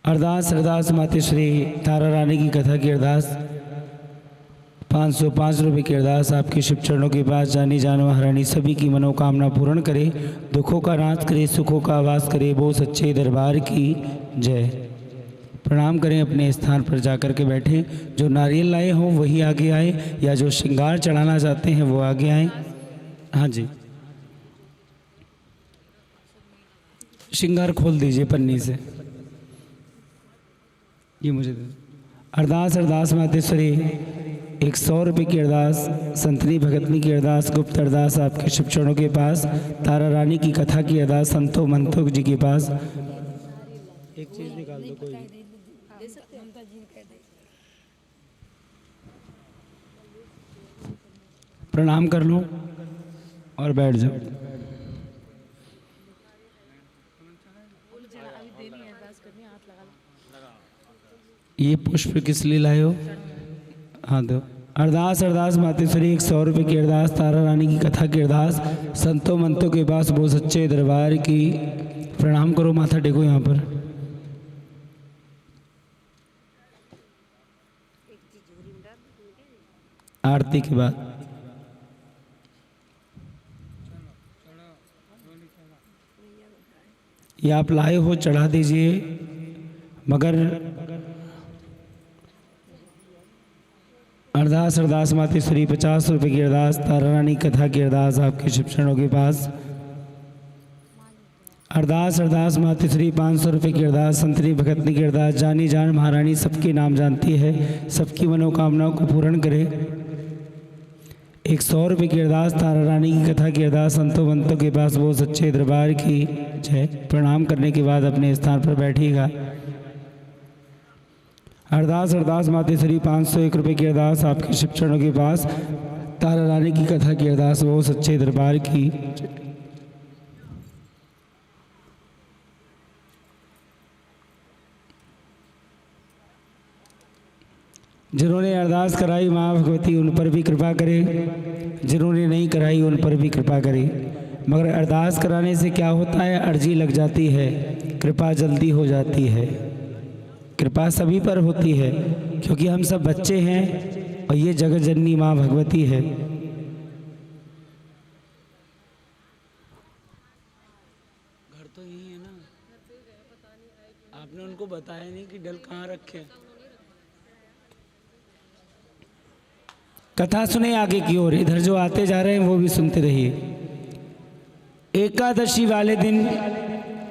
अरदास अरदास माते श्री तारा रानी की कथा की अरदास 505 रुपये की अरदास आपके शिव चरणों के पास। जानी जान महारानी सभी की मनोकामना पूर्ण करे, दुखों का नाश करे, सुखों का आवास करे। वो सच्चे दरबार की जय। प्रणाम करें, अपने स्थान पर जाकर के बैठें। जो नारियल लाए हों वही आगे आए, या जो श्रृंगार चढ़ाना चाहते हैं वो आगे आए। हाँ जी, श्रृंगार खोल दीजिए पन्नी से। ये मुझे दे। अरदास अरदास मातेश्वरी 100 रुपये की अरदास, संतनी भगतनी की अरदास, गुप्त अरदास आपके शिव चरणों के पास। तारा रानी की कथा की अरदास संतों मंतों जी के पास। एक चीज निकाल दो कोई। प्रणाम कर लो और बैठ जाओ। ये पुष्प किस लिए लाए हो? हाँ दो। अरदास अरदास मातेश्वरी 100 रुपये की अरदास, तारा रानी की कथा की अरदास संतों मंतों के पास, वो सच्चे दरबार की। प्रणाम करो, माथा टेको यहाँ पर। आरती के बाद ये आप लाए हो चढ़ा दीजिए, मगर अरदास अरदास मातेश्वरी 50 रुपये की अरदास, तारा रानी कथा की अरदास आपके शिव चरणों के पास। अरदास अरदास मातेश्वरी 500 रुपये की अरदास, संतनी भगतनी की अरदास। जानी जान महारानी सबके नाम जानती है, सबकी मनोकामनाओं को पूर्ण करे। 100 रुपये की अरदास, तारा रानी की कथा की अरदास संतों मंतों के पास, वो सच्चे दरबार की जय। प्रणाम करने के बाद अपने स्थान पर बैठिएगा। अरदास अरदास मातेश्वरी 501 रुपये की अरदास आपके शिव चरणों के पास, तारा रानी की कथा की अरदास, वो सच्चे दरबार की। जिन्होंने अरदास कराई माँ भगवती उन पर भी कृपा करे, जिन्होंने नहीं कराई उन पर भी कृपा करे। मगर अरदास कराने से क्या होता है? अर्जी लग जाती है, कृपा जल्दी हो जाती है। कृपा सभी पर होती है, क्योंकि हम सब बच्चे हैं और ये जगत जननी माँ भगवती है। घर तो यही है ना? आपने उनको बताया नहीं कि डल कहाँ रखे। कथा सुने आगे की ओर, इधर जो आते जा रहे हैं वो भी सुनते रहिए। एकादशी वाले दिन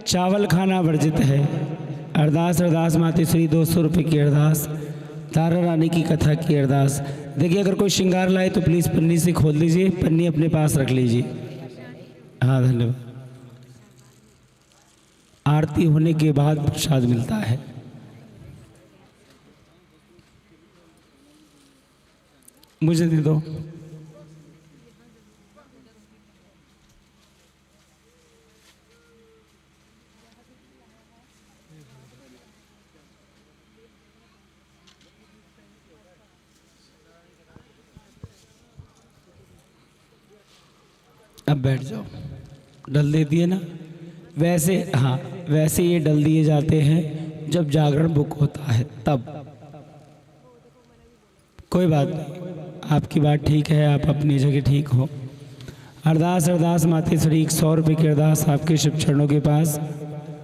चावल खाना वर्जित है। अरदास अरदास मातेश्वरी 200 रुपये की अरदास, तारा रानी की कथा की अरदास। देखिए, अगर कोई श्रृंगार लाए तो प्लीज़ पन्नी से खोल दीजिए, पन्नी अपने पास रख लीजिए। हाँ, धन्यवाद। आरती होने के बाद प्रसाद मिलता है। मुझे दे दो। अब बैठ जाओ। डल दे दिए ना? वैसे हाँ, वैसे ये डल दिए जाते हैं जब जागरण बुक होता है तब। कोई बात नहीं, आपकी बात ठीक है, आप अपनी जगह ठीक हो। अरदास अरदास मातेश्वरी 100 रुपये की अरदास आपके शिव चरणों के पास।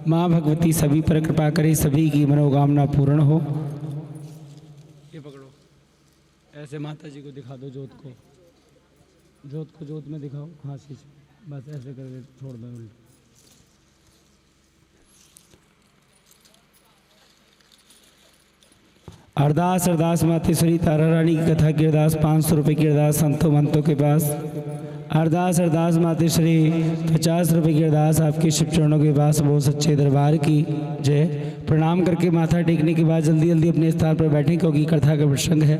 माँ भगवती सभी पर कृपा करे, सभी की मनोकामना पूर्ण हो। ये पकड़ो, ऐसे माता जी को दिखा दो, जोत को, जोत में दिखाओ। हाँ शीश, बस ऐसे करके छोड़ दो उल्टा। अरदास अरदास मातेश्वरी तारा रानी की कथा की अरदास 500 रुपये की अरदास संतों मंतों के पास। अरदास अरदास मातेश्वरी 50 रुपये की अरदास आपके शिव चरणों के पास, वो सच्चे दरबार की जय। प्रणाम करके माथा टेकने के बाद जल्दी जल्दी अपने स्थान पर बैठें, क्योंकि कथा का प्रसंग है।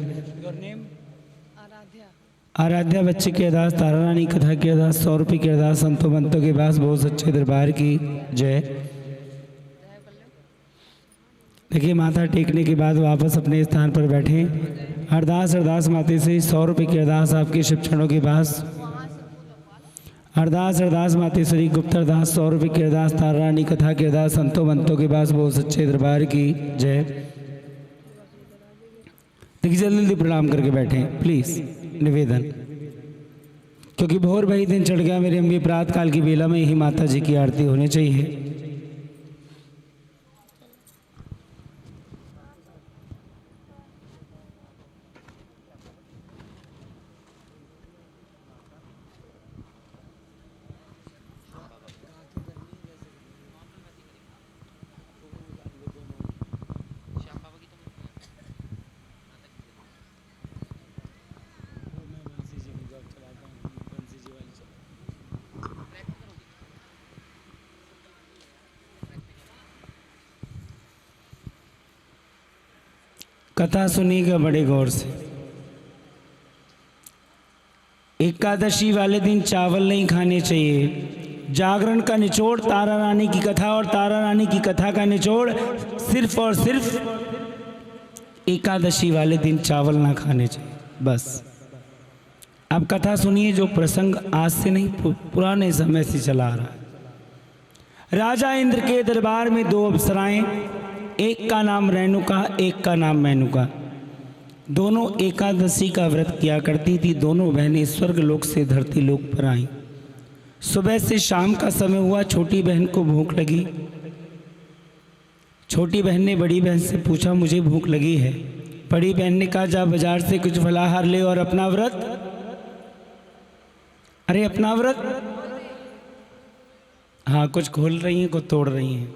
आराध्या बच्चे की अरदास, तारा रानी कथा की अरदास 100 रुपये की अरदास संतों मंतों के पास, वो सच्चे दरबार की जय। देखिए, माथा टेकने के बाद वापस अपने स्थान पर बैठें। अरदास अरदास मातेश्वरी 100 रुपये की अरदास आपके शिव चरणों के पास। अरदास अरदास मातेश्वरी गुप्त अरदास 100 रुपये की अरदास तारा रानी कथा की अरदास संतों मंतों के पास वो सच्चे दरबार की जय। देखिए जल्दी जल्दी प्रणाम करके बैठे प्लीज, निवेदन, क्योंकि भोर भाई दिन चढ़ गया मेरे अम्बे, प्रातः काल की बेला में ही माता जी की आरती होनी चाहिए। कथा सुनिएगा बड़े गौर से। एकादशी वाले दिन चावल नहीं खाने चाहिए। जागरण का निचोड़ तारा रानी की कथा, और तारा रानी की कथा का निचोड़ सिर्फ और सिर्फ एकादशी वाले दिन चावल ना खाने चाहिए, बस। अब कथा सुनिए, जो प्रसंग आज से नहीं पुराने समय से चला आ रहा है। राजा इंद्र के दरबार में 2 अप्सराएं, एक का नाम रेणुका, एक का नाम मेनका, दोनों एकादशी का व्रत किया करती थी। दोनों बहनें स्वर्ग लोक से धरती लोक पर आईं। सुबह से शाम का समय हुआ, छोटी बहन को भूख लगी। छोटी बहन ने बड़ी बहन से पूछा, मुझे भूख लगी है। बड़ी बहन ने कहा, जा बाजार से कुछ फलाहार ले और अपना व्रत, अरे अपना व्रत, हाँ, कुछ खोल रही हैं, कुछ तोड़ रही हैं।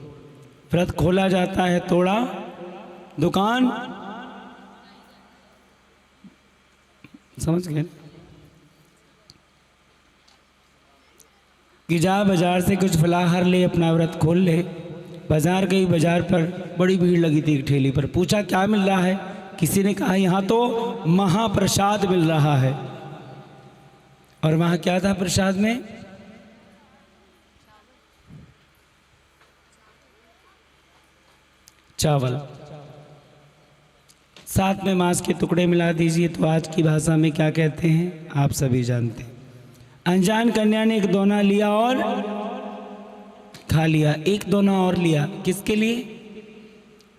व्रत खोला जाता है, तोड़ा दुकान, समझ गए कि जा बाजार से कुछ फलाहार ले, अपना व्रत खोल ले। बाजार गई, बाजार पर बड़ी भीड़ लगी थी एक ठेली पर। पूछा क्या मिल रहा है? किसी ने कहा यहाँ तो महाप्रसाद मिल रहा है। और वहाँ क्या था प्रसाद में? चावल, साथ में मांस के टुकड़े मिला दीजिए। तो आज की भाषा में क्या कहते हैं आप सभी जानते हैं। अनजान कन्या ने एक दोना लिया और खा लिया। एक दोना और लिया, किसके लिए?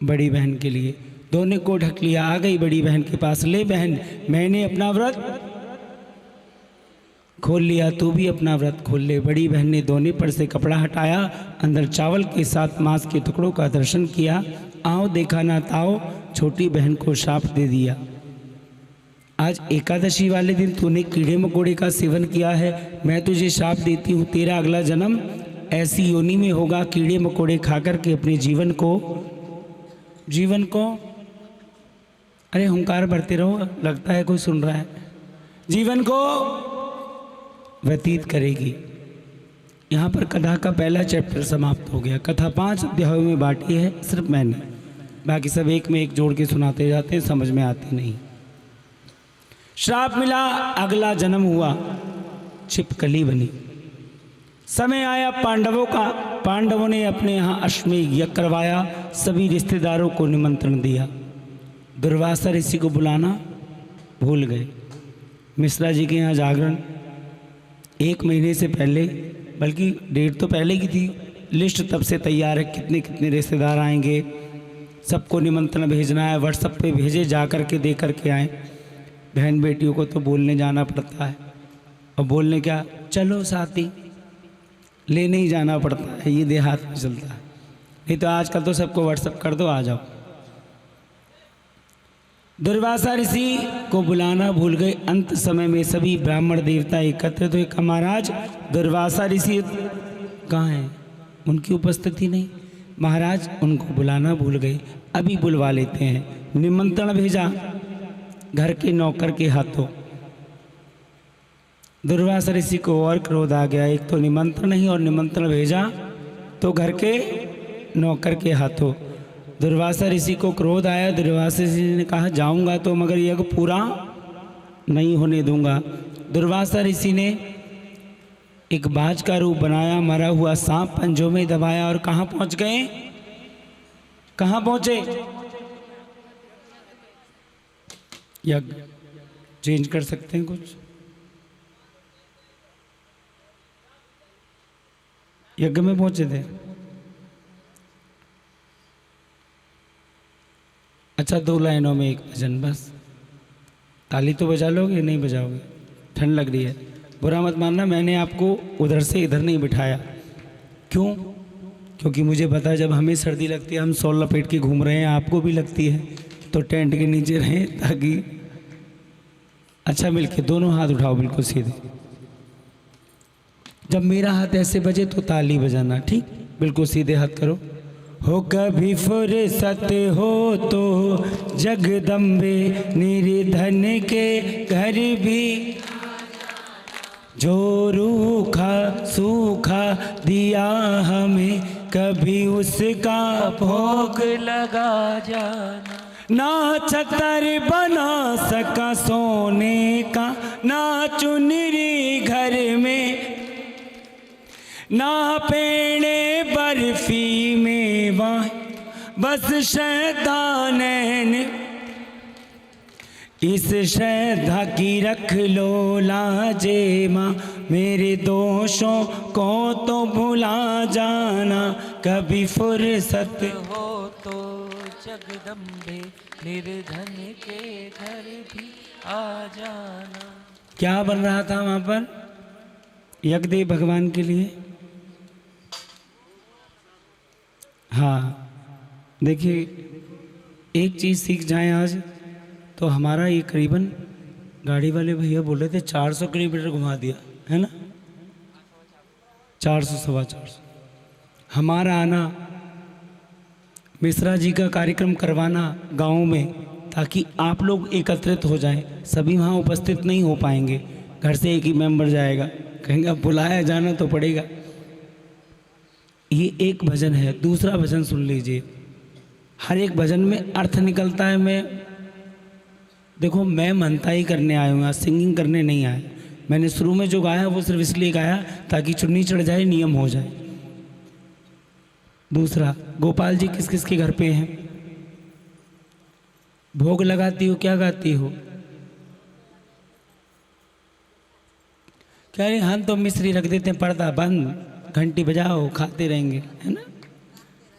बड़ी बहन के लिए। दोने को ढक लिया। आ गई बड़ी बहन के पास, ले बहन, मैंने अपना व्रत खोल लिया, तू भी अपना व्रत खोल ले। बड़ी बहन ने दोने पर से कपड़ा हटाया, अंदर चावल के साथ मांस के टुकड़ों का दर्शन किया। आओ देखा ना ताओ, छोटी बहन को शाप दे दिया। आज एकादशी वाले दिन तूने कीड़े मकोड़े का सेवन किया है, मैं तुझे शाप देती हूँ, तेरा अगला जन्म ऐसी योनि में होगा, कीड़े मकोड़े खा कर के अपने जीवन को अरे हुंकार भरते रहो, लगता है कोई सुन रहा है, जीवन को व्यतीत करेगी। यहाँ पर कथा का पहला चैप्टर समाप्त हो गया। कथा 5 अध्यायों में बांटी है सिर्फ मैंने, बाकी सब एक में एक जोड़ के सुनाते जाते हैं, समझ में आती नहीं। श्राप मिला, अगला जन्म हुआ, छिपकली बनी। समय आया पांडवों का, पांडवों ने अपने यहाँ अश्वमेध यज्ञ करवाया, सभी रिश्तेदारों को निमंत्रण दिया। दुर्वासा ऋषि को बुलाना भूल गए। मिश्रा जी के यहाँ जागरण 1 महीने से पहले, बल्कि डेट तो पहले की थी, लिस्ट तब से तैयार है, कितने कितने रिश्तेदार आएंगे, सबको निमंत्रण भेजना है। व्हाट्सएप पे भेजे, जा कर के दे कर के आए। बहन बेटियों को तो बोलने जाना पड़ता है, और बोलने क्या, चलो साथी, लेने ही जाना पड़ता है, ये देहात में चलता है। नहीं तो आजकल तो सबको व्हाट्सएप कर दो, आ जाओ। दुर्वासा ऋषि को बुलाना भूल गए। अंत समय में सभी ब्राह्मण देवता एकत्रित हुए। कहा महाराज दुर्वासा ऋषि कहाँ हैं? उनकी उपस्थिति नहीं। महाराज उनको बुलाना भूल गए, अभी बुलवा लेते हैं। निमंत्रण भेजा घर के नौकर के हाथों। दुर्वासा ऋषि को और क्रोध आ गया, एक तो निमंत्रण नहीं और निमंत्रण भेजा तो घर के नौकर के हाथों। दुर्वासा ऋषि को क्रोध आया। दुर्वासा ऋषि ने कहा जाऊंगा तो मगर यज्ञ पूरा नहीं होने दूंगा। दुर्वासा ऋषि ने एक बाज का रूप बनाया, मरा हुआ सांप पंजों में दबाया, और कहाँ पहुंच गए? कहाँ पहुंचे? यज्ञ चेंज कर सकते हैं कुछ? यज्ञ में पहुंचे थे? अच्छा, 2 लाइनों में एक भजन बस। ताली तो बजा लोगे, नहीं बजाओगे? ठंड लग रही है, बुरा मत मानना, मैंने आपको उधर से इधर नहीं बिठाया। क्यों? क्योंकि मुझे पता है जब हमें सर्दी लगती है, हम सॉल लपेट के घूम रहे हैं, आपको भी लगती है, तो टेंट के नीचे रहें ताकि अच्छा मिलके। दोनों हाथ उठाओ बिल्कुल सीधे। जब मेरा हाथ ऐसे बजे तो ताली बजाना, ठीक? बिल्कुल सीधे हाथ करो। हो कभी फुर्सत हो तो जगदम्बे निर्धन के घर भी, जो रूखा सूखा दिया हमें कभी उसका भोग लगा जाना। ना छतर बना सका सोने का, ना चुनरी घर में, ना पेड़े बर्फी में वहाँ, बस शैतानैन। इस श्रद्धा की रख लो लाजे माँ, मेरे दोषों को तो भुला जाना। कभी फुर्सत हो तो जगदम्बे निर्धन के घर भी आ जाना। क्या बन रहा था वहाँ पर? यज्ञदेव भगवान के लिए। हाँ, देखिए, एक चीज़ सीख जाएं आज तो हमारा ये करीबन, गाड़ी वाले भैया बोल रहे थे 400 किलोमीटर घुमा दिया है ना, 400 सवा 400। हमारा आना, मिश्रा जी का कार्यक्रम करवाना गाँव में, ताकि आप लोग एकत्रित हो जाएं। सभी वहाँ उपस्थित नहीं हो पाएंगे, घर से एक ही मेंबर जाएगा, कहेंगे अब बुलाया जाना तो पड़ेगा। ये एक भजन है। दूसरा भजन सुन लीजिए, हर एक भजन में अर्थ निकलता है। देखो, मैं मनताई करने आया हूँ, सिंगिंग करने नहीं आया। मैंने शुरू में जो गाया वो सिर्फ इसलिए गाया ताकि चुन्नी चढ़ जाए, नियम हो जाए। दूसरा, गोपाल जी किस किस के घर पे हैं? भोग लगाती हो, क्या गाती हो? क्या रे, हम तो मिस्री रख देते हैं, पर्दा बंद, घंटी बजाओ, खाते रहेंगे, है ना?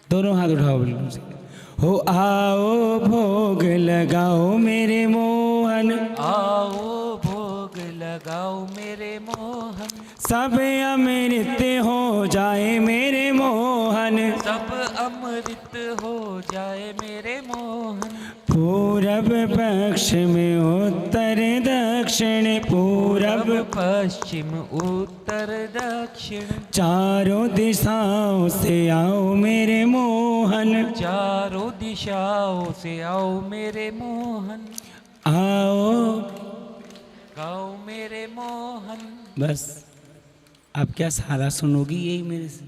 दोनों हाथ उठाओ बिल्कुल से। हो आओ भोग लगाओ मेरे मोहन, आओ भोग लगाओ मेरे मोहन, सब अमृत हो जाए मेरे मोहन, सब अमृत हो जाए मेरे मोहन। पूरब पक्ष में उत्तर दक्षिण, पूरब पश्चिम उत्तर दक्षिण, चारों दिशाओं से आओ मेरे मोहन, चारों दिशाओं से आओ मेरे मोहन। आओ गाओ मेरे मोहन। बस, आप क्या सारा सुनोगी यही मेरे से?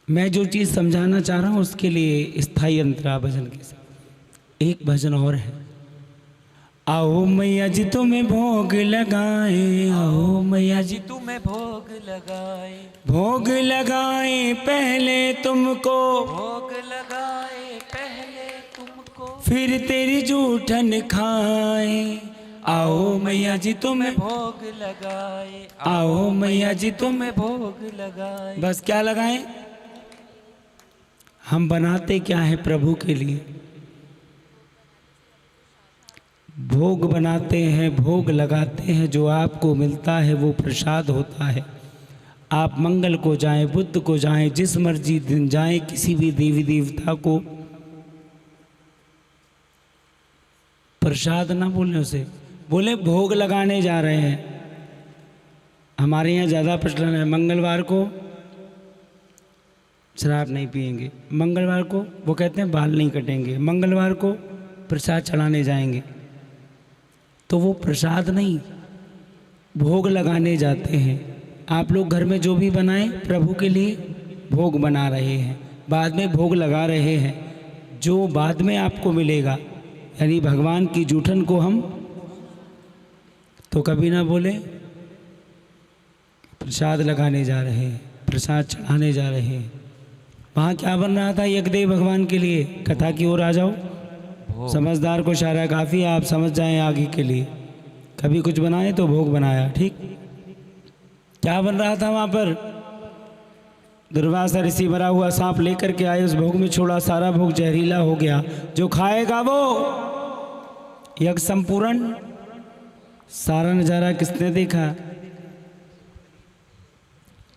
मैं जो चीज़ समझाना चाह रहा हूँ उसके लिए स्थायी अंतरा भजन के साथ एक भजन और है। आओ मैया जी तुम्हें भोग लगाए, आओ मैया जी तुम्हें भोग लगाए, भोग लगाए पहले तुमको, भोग लगाए पहले तुमको, फिर तेरी जूठन खाए। आओ मैया जी तुम्हें भोग लगाए, आओ मैया जी तुम्हें भोग लगाए। बस क्या लगाएं? हम बनाते क्या है प्रभु के लिए? भोग बनाते हैं, भोग लगाते हैं। जो आपको मिलता है वो प्रसाद होता है। आप मंगल को जाएं, बुध को जाएं, जिस मर्जी दिन जाएं, किसी भी देवी देवता को प्रसाद ना बोलें, उसे बोले भोग लगाने जा रहे हैं। हमारे यहाँ ज़्यादा प्रचलन है, मंगलवार को शराब नहीं पिएंगे, मंगलवार को वो कहते हैं बाल नहीं कटेंगे, मंगलवार को प्रसाद चढ़ाने जाएंगे। तो वो प्रसाद नहीं, भोग लगाने जाते हैं। आप लोग घर में जो भी बनाएं प्रभु के लिए भोग बना रहे हैं, बाद में भोग लगा रहे हैं। जो बाद में आपको मिलेगा, यानी भगवान की जूठन को हम तो कभी ना बोले प्रसाद लगाने जा रहे हैं, प्रसाद चढ़ाने जा रहे हैं। वहाँ क्या बन रहा था यज्ञदेव भगवान के लिए? कथा की ओर आ जाओ, समझदार को इशारा काफ़ी है, आप समझ जाएं आगे के लिए। कभी कुछ बनाए तो भोग बनाया, ठीक? क्या बन रहा था वहाँ पर? दुर्वासा ऋषि मरा हुआ सांप लेकर के आए, उस भोग में छोड़ा, सारा भोग जहरीला हो गया। जो खाएगा वो यज्ञ संपूर्ण। सारा नजारा किसने देखा?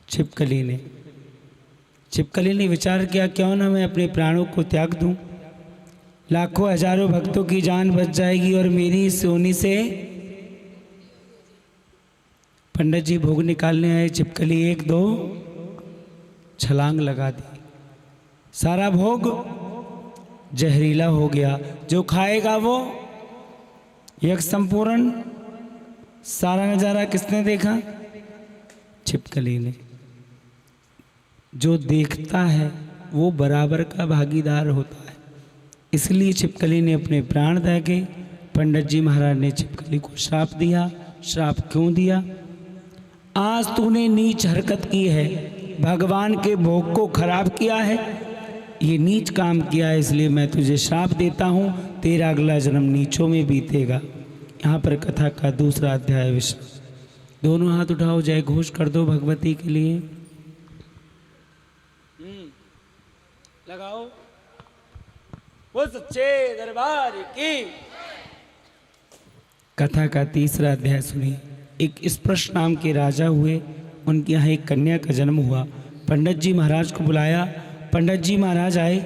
छिपकली ने। छिपकली ने विचार किया, क्यों ना मैं अपने प्राणों को त्याग दूं, लाखों हजारों भक्तों की जान बच जाएगी और मेरी सोनी से। पंडित जी भोग निकालने आए, छिपकली एक दो छलांग लगा दी, सारा भोग जहरीला हो गया। जो खाएगा वो यज्ञ संपूर्ण। सारा नजारा किसने देखा? छिपकली ने। जो देखता है वो बराबर का भागीदार होता है, इसलिए छिपकली ने अपने प्राण त्यागे। पंडित जी महाराज ने छिपकली को श्राप दिया। श्राप क्यों दिया? आज तूने नीच हरकत की है, भगवान के भोग को खराब किया है, ये नीच काम किया है, इसलिए मैं तुझे श्राप देता हूँ, तेरा अगला जन्म नीचों में बीतेगा। यहाँ पर कथा का दूसरा अध्याय विषय। दोनों हाथ उठाओ, जय घोष कर दो भगवती के लिए। लगाओ। वो सच्चे दरबार की। कथा का तीसरा अध्याय सुनिए। एक स्पृश नाम के राजा हुए, उनके यहाँ एक कन्या का जन्म हुआ। पंडित जी महाराज को बुलाया। पंडित जी महाराज आए,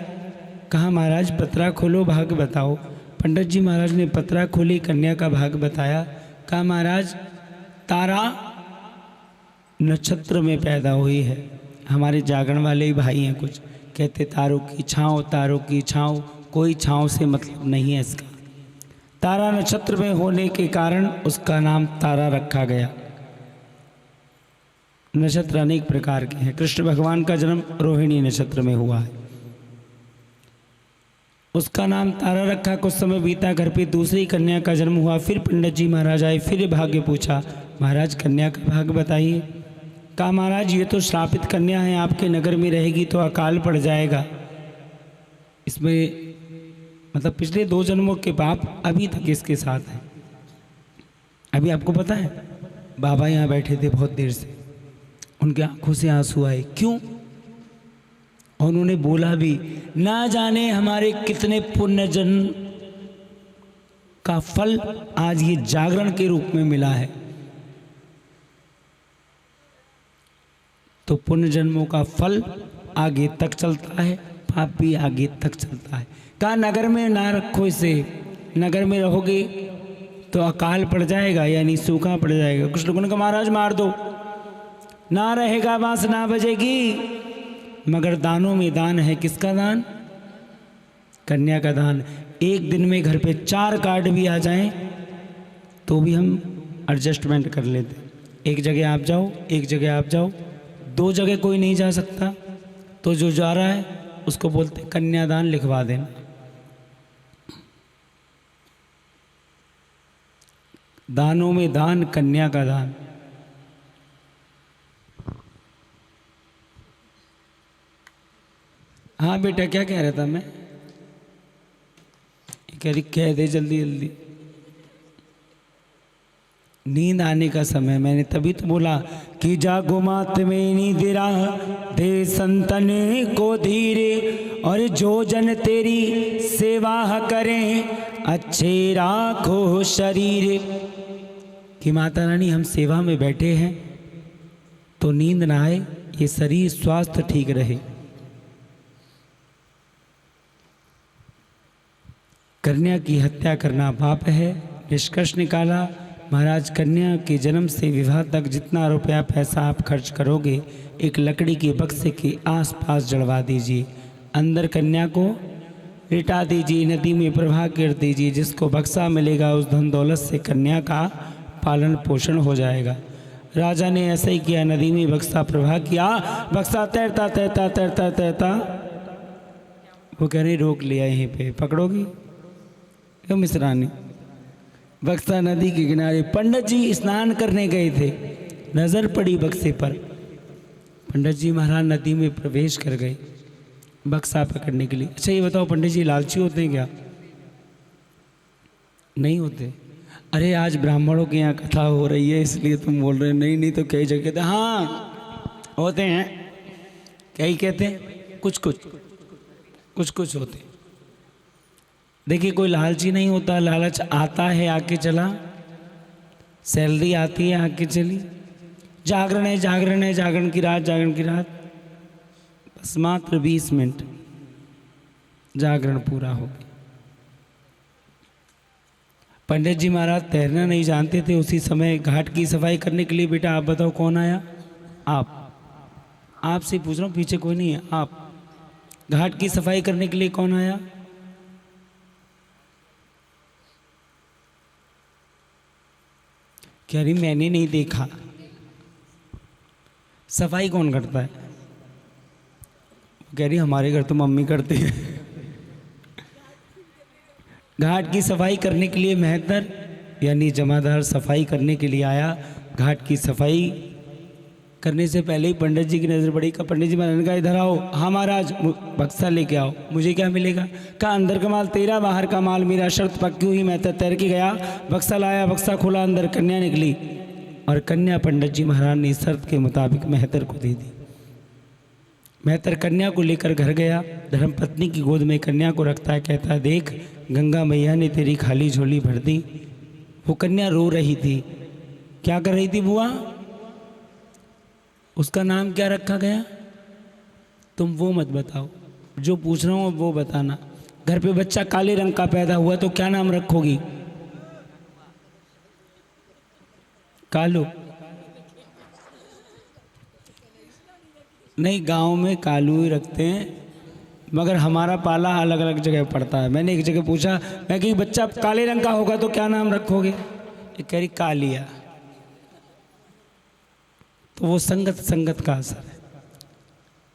कहा महाराज पत्रा खोलो, भाग बताओ। पंडित जी महाराज ने पत्रा खोली, कन्या का भाग बताया। कहा महाराज तारा नक्षत्र में पैदा हुई है। हमारे जागरण वाले ही भाई हैं कुछ, कहते तारों की छाँव, तारों की छाँव, कोई छाँव से मतलब नहीं है इसका। तारा नक्षत्र में होने के कारण उसका नाम तारा रखा गया। नक्षत्र अनेक प्रकार के हैं। कृष्ण भगवान का जन्म रोहिणी नक्षत्र में हुआ है, उसका नाम तारा रखा। कुछ समय बीता, घर पे दूसरी कन्या का जन्म हुआ। फिर पंडित जी महाराज आए, फिर भाग्य पूछा, महाराज कन्या का भाग बताइए। कहा महाराज ये तो श्रापित कन्या है, आपके नगर में रहेगी तो अकाल पड़ जाएगा। इसमें मतलब पिछले 2 जन्मों के पाप अभी तक इसके साथ है। अभी आपको पता है बाबा यहाँ बैठे थे बहुत देर से, उनके आंखों से आंसू आए। क्यों? और उन्होंने बोला भी, ना जाने हमारे कितने पुण्य जन्म का फल आज ये जागरण के रूप में मिला है। तो पुण्य जन्मों का फल आगे तक चलता है, पाप भी आगे तक चलता है। कहा नगर में ना रखो इसे, नगर में रहोगे तो अकाल पड़ जाएगा, यानी सूखा पड़ जाएगा। कुछ लोगों ने कहा महाराज मार दो, ना रहेगा बांस ना बजेगी। मगर दानों में दान है। किसका दान? कन्या का दान। एक दिन में घर पे 4 कार्ड भी आ जाएं तो भी हम एडजस्टमेंट कर लेते। एक जगह आप जाओ, एक जगह आप जाओ, 2 जगह कोई नहीं जा सकता, तो जो जा रहा है उसको बोलते कन्यादान लिखवा देना। दानों में दान, कन्या का दान। हाँ बेटा क्या कह रहा था मैं? कह रही कह दे जल्दी जल्दी। नींद आने का समय, मैंने तभी तो बोला कि जागो मात में नींद राह दे संतन को धीरे, और जो जन तेरी सेवा करें अच्छे राखो शरीर। कि माता रानी हम सेवा में बैठे हैं तो नींद ना आए, ये शरीर स्वास्थ्य ठीक रहे। कन्या की हत्या करना पाप है। निष्कर्ष निकाला महाराज, कन्या के जन्म से विवाह तक जितना रुपया पैसा आप खर्च करोगे, एक लकड़ी के बक्से के आसपास जड़वा दीजिए, अंदर कन्या को लिटा दीजिए, नदी में प्रवाह कर दीजिए। जिसको बक्सा मिलेगा उस धन दौलत से कन्या का पालन पोषण हो जाएगा। राजा ने ऐसा ही किया, नदी में बक्सा प्रवाह किया, बक्सा तैरता तैरता तैरता तैरता, वो कह रही रोक लिया यहीं पे, पकड़ोगी क्यों मिश्रानी? बक्सा नदी के किनारे। पंडित जी स्नान करने गए थे, नजर पड़ी बक्से पर। पंडित जी महाराज नदी में प्रवेश कर गए बक्सा पकड़ने के लिए। अच्छा ये बताओ पंडित जी लालची होते हैं क्या? नहीं होते। अरे आज ब्राह्मणों के यहाँ कथा हो रही है इसलिए तुम बोल रहे हो। नहीं नहीं तो कई जगह तो हाँ होते हैं क्या ही कहते हैं, कुछ कुछ होते हैं। देखिए कोई लालची नहीं होता, लालच आता है आके चला, सैलरी आती है आके चली, जागरण है जागरण है, जागरण की रात, बस मात्र 20 मिनट जागरण पूरा हो गया। पंडित जी महाराज तैरना नहीं जानते थे, उसी समय घाट की सफाई करने के लिए, बेटा आप बताओ कौन आया? आपसे पूछ रहा हूँ, पीछे कोई नहीं है, आप घाट की सफाई करने के लिए कौन आया? कह रही मैंने नहीं देखा। सफाई कौन करता है? कह रही हमारे घर तो मम्मी करती है। घाट की सफाई करने के लिए मेहतर यानी जमादार सफाई करने के लिए आया। घाट की सफाई करने से पहले ही पंडित जी की नज़र पड़ी। का पंडित जी महाराज का इधर आओ। हाँ महाराज, बक्सा लेके आओ। मुझे क्या मिलेगा? का अंदर का माल तेरा, बाहर का माल मेरा, शर्त पक्की हुई, मैं तो तैर के गया, बक्सा लाया, बक्सा खोला, अंदर कन्या निकली और कन्या पंडित जी महाराज ने शर्त के मुताबिक मेहतर को दे दी। मेहतर कन्या को लेकर घर गया, धर्मपत्नी की गोद में कन्या को रखता है, कहता है देख गंगा मैया ने तेरी खाली झोली भर दी। वो कन्या रो रही थी। क्या कर रही थी बुआ? उसका नाम क्या रखा गया? तुम वो मत बताओ, जो पूछ रहा हूँ वो बताना। घर पे बच्चा काले रंग का पैदा हुआ तो क्या नाम रखोगी? कालू? नहीं, गांव में कालू ही रखते हैं, मगर हमारा पाला अलग अलग जगह पड़ता है। मैंने एक जगह पूछा, मैं कि बच्चा काले रंग का होगा तो क्या नाम रखोगे? एक कह रही कालिया। तो वो संगत का असर है।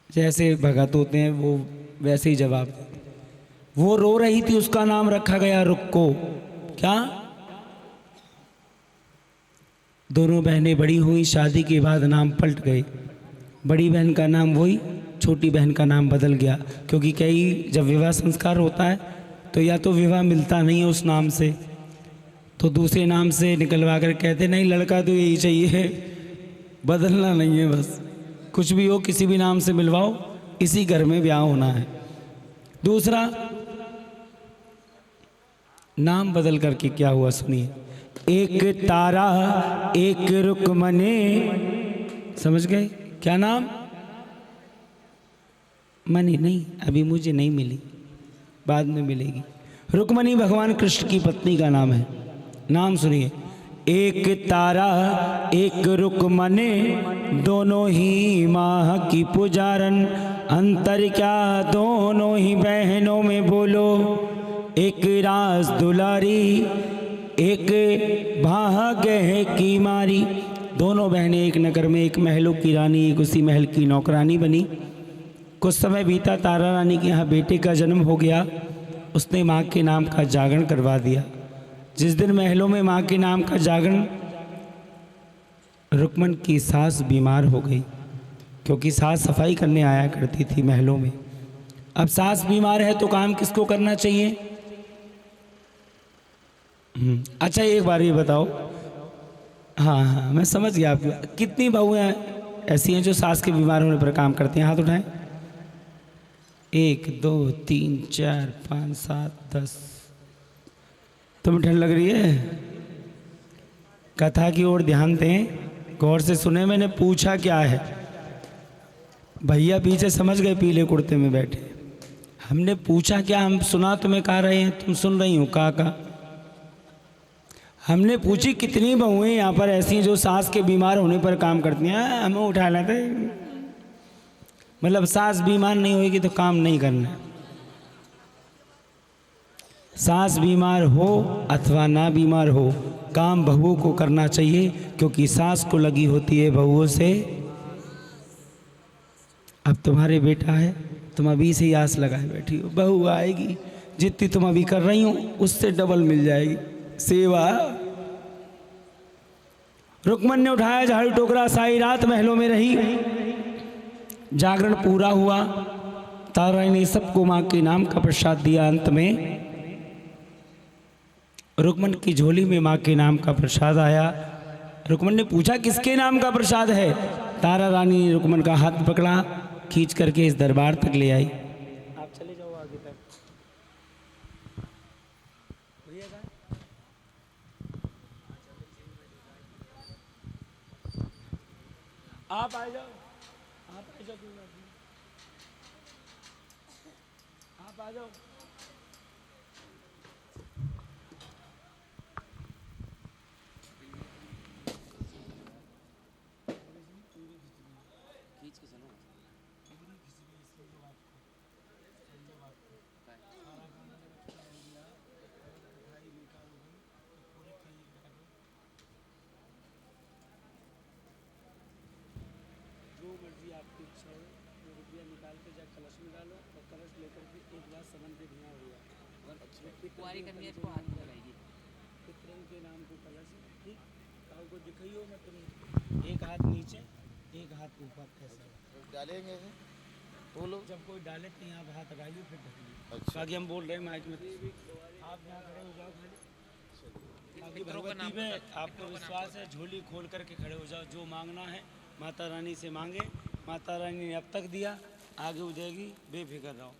जैसे भगत होते हैं वो वैसे ही जवाब देते। वो रो रही थी, उसका नाम रखा गया रुक्को। क्या? दोनों बहनें बड़ी हुई, शादी के बाद नाम पलट गए। बड़ी बहन का नाम वही, छोटी बहन का नाम बदल गया, क्योंकि कई जब विवाह संस्कार होता है तो या तो विवाह मिलता नहीं है उस नाम से, तो दूसरे नाम से निकलवा कर कहते नहीं लड़का तो यही चाहिए, बदलना नहीं है, बस कुछ भी हो किसी भी नाम से मिलवाओ, इसी घर में ब्याह होना है। दूसरा नाम बदल करके क्या हुआ सुनिए। एक तारा एक रुक्मने, समझ गए? क्या नाम? मनी नहीं, अभी मुझे नहीं मिली, बाद में मिलेगी। रुक्मणी भगवान कृष्ण की पत्नी का नाम है। नाम सुनिए। एक तारा एक रुक्मने, दोनों ही माँ की पुजारन, अंतर क्या दोनों ही बहनों में बोलो, एक राज दुलारी एक भाग्य की मारी। दोनों बहनें एक नगर में एक महलों की रानी, एक उसी महल की नौकरानी बनी। कुछ समय बीता, तारा रानी के यहाँ बेटे का जन्म हो गया। उसने माँ के नाम का जागरण करवा दिया। जिस दिन महलों में माँ के नाम का जागरण, रुक्मन की सास बीमार हो गई, क्योंकि सास सफाई करने आया करती थी महलों में। अब सास बीमार है तो काम किसको करना चाहिए? अच्छा एक बार ये बताओ, हाँ मैं समझ गया आपकी। कितनी बहुएं ऐसी हैं जो सास के बीमार होने पर काम करती हैं? हाथ उठाएं। 1 2 3 4 5 7 10। तुम्हें ठंड लग रही है? कथा की ओर ध्यान दें, गौर से सुने। मैंने पूछा क्या है? भैया पीछे समझ गए, पीले कुर्ते में बैठे। हमने पूछा क्या? हम सुना तुम्हें कहा रहे हैं, तुम सुन रही हो का। हमने पूछी कितनी बहुएं यहाँ पर ऐसी हैं जो सास के बीमार होने पर काम करती हैं। हमें उठा लेते, मतलब सास बीमार नहीं होगी तो काम नहीं करना है। सास बीमार हो अथवा ना बीमार हो, काम बहुओं को करना चाहिए, क्योंकि सास को लगी होती है बहुओं से। अब तुम्हारे बेटा है, तुम अभी से ही आस लगाए बैठी हो, बहू आएगी, जितनी तुम अभी कर रही हो उससे डबल मिल जाएगी सेवा। रुक्मन ने उठाया झाड़ू टोकरा, सारी रात महलों में रही। जागरण पूरा हुआ, तारा ने सबको माँ के नाम का प्रसाद दिया। अंत में रुक्मन की झोली में माँ के नाम का प्रसाद आया। रुक्मन ने पूछा किसके नाम का प्रसाद है? तारा रानी ने रुक्मन का हाथ पकड़ा खींच करके इस दरबार तक ले आई। आप चले जाओ आगे तक। आप आ जाओ, आप आ जाओ, कोई बात नहीं, आप आ जाओ। जो मर्जी आपकी इच्छा हो, वो रुपया निकाल के जा कलश में डालो और कलश लेकर के एक बार समन के धिया हो गया। कुंवारी कन्या इसको हाथ में लगाएगी। पितरन के नाम को कलश, ठीक, काऊ को दिखाइयो मैं तुम, एक हाथ नीचे एक हाथ ऊपर ऐसे डालेंगे ऐसे बोलो। जब कोई डाले तो यहाँ हाथ लगाइए फिर ढकिए। अच्छा। बाकी हम बोल रहे हैं माइक में, आप यहाँ खड़े हो जाओ खाली। बाकी भगवती में आपको विश्वास है, झोली खोल करके खड़े हो जाओ। जो मांगना है माता रानी से मांगे, माता रानी ने अब तक दिया, आगे हो जाएगी, बेफिक्र रहो।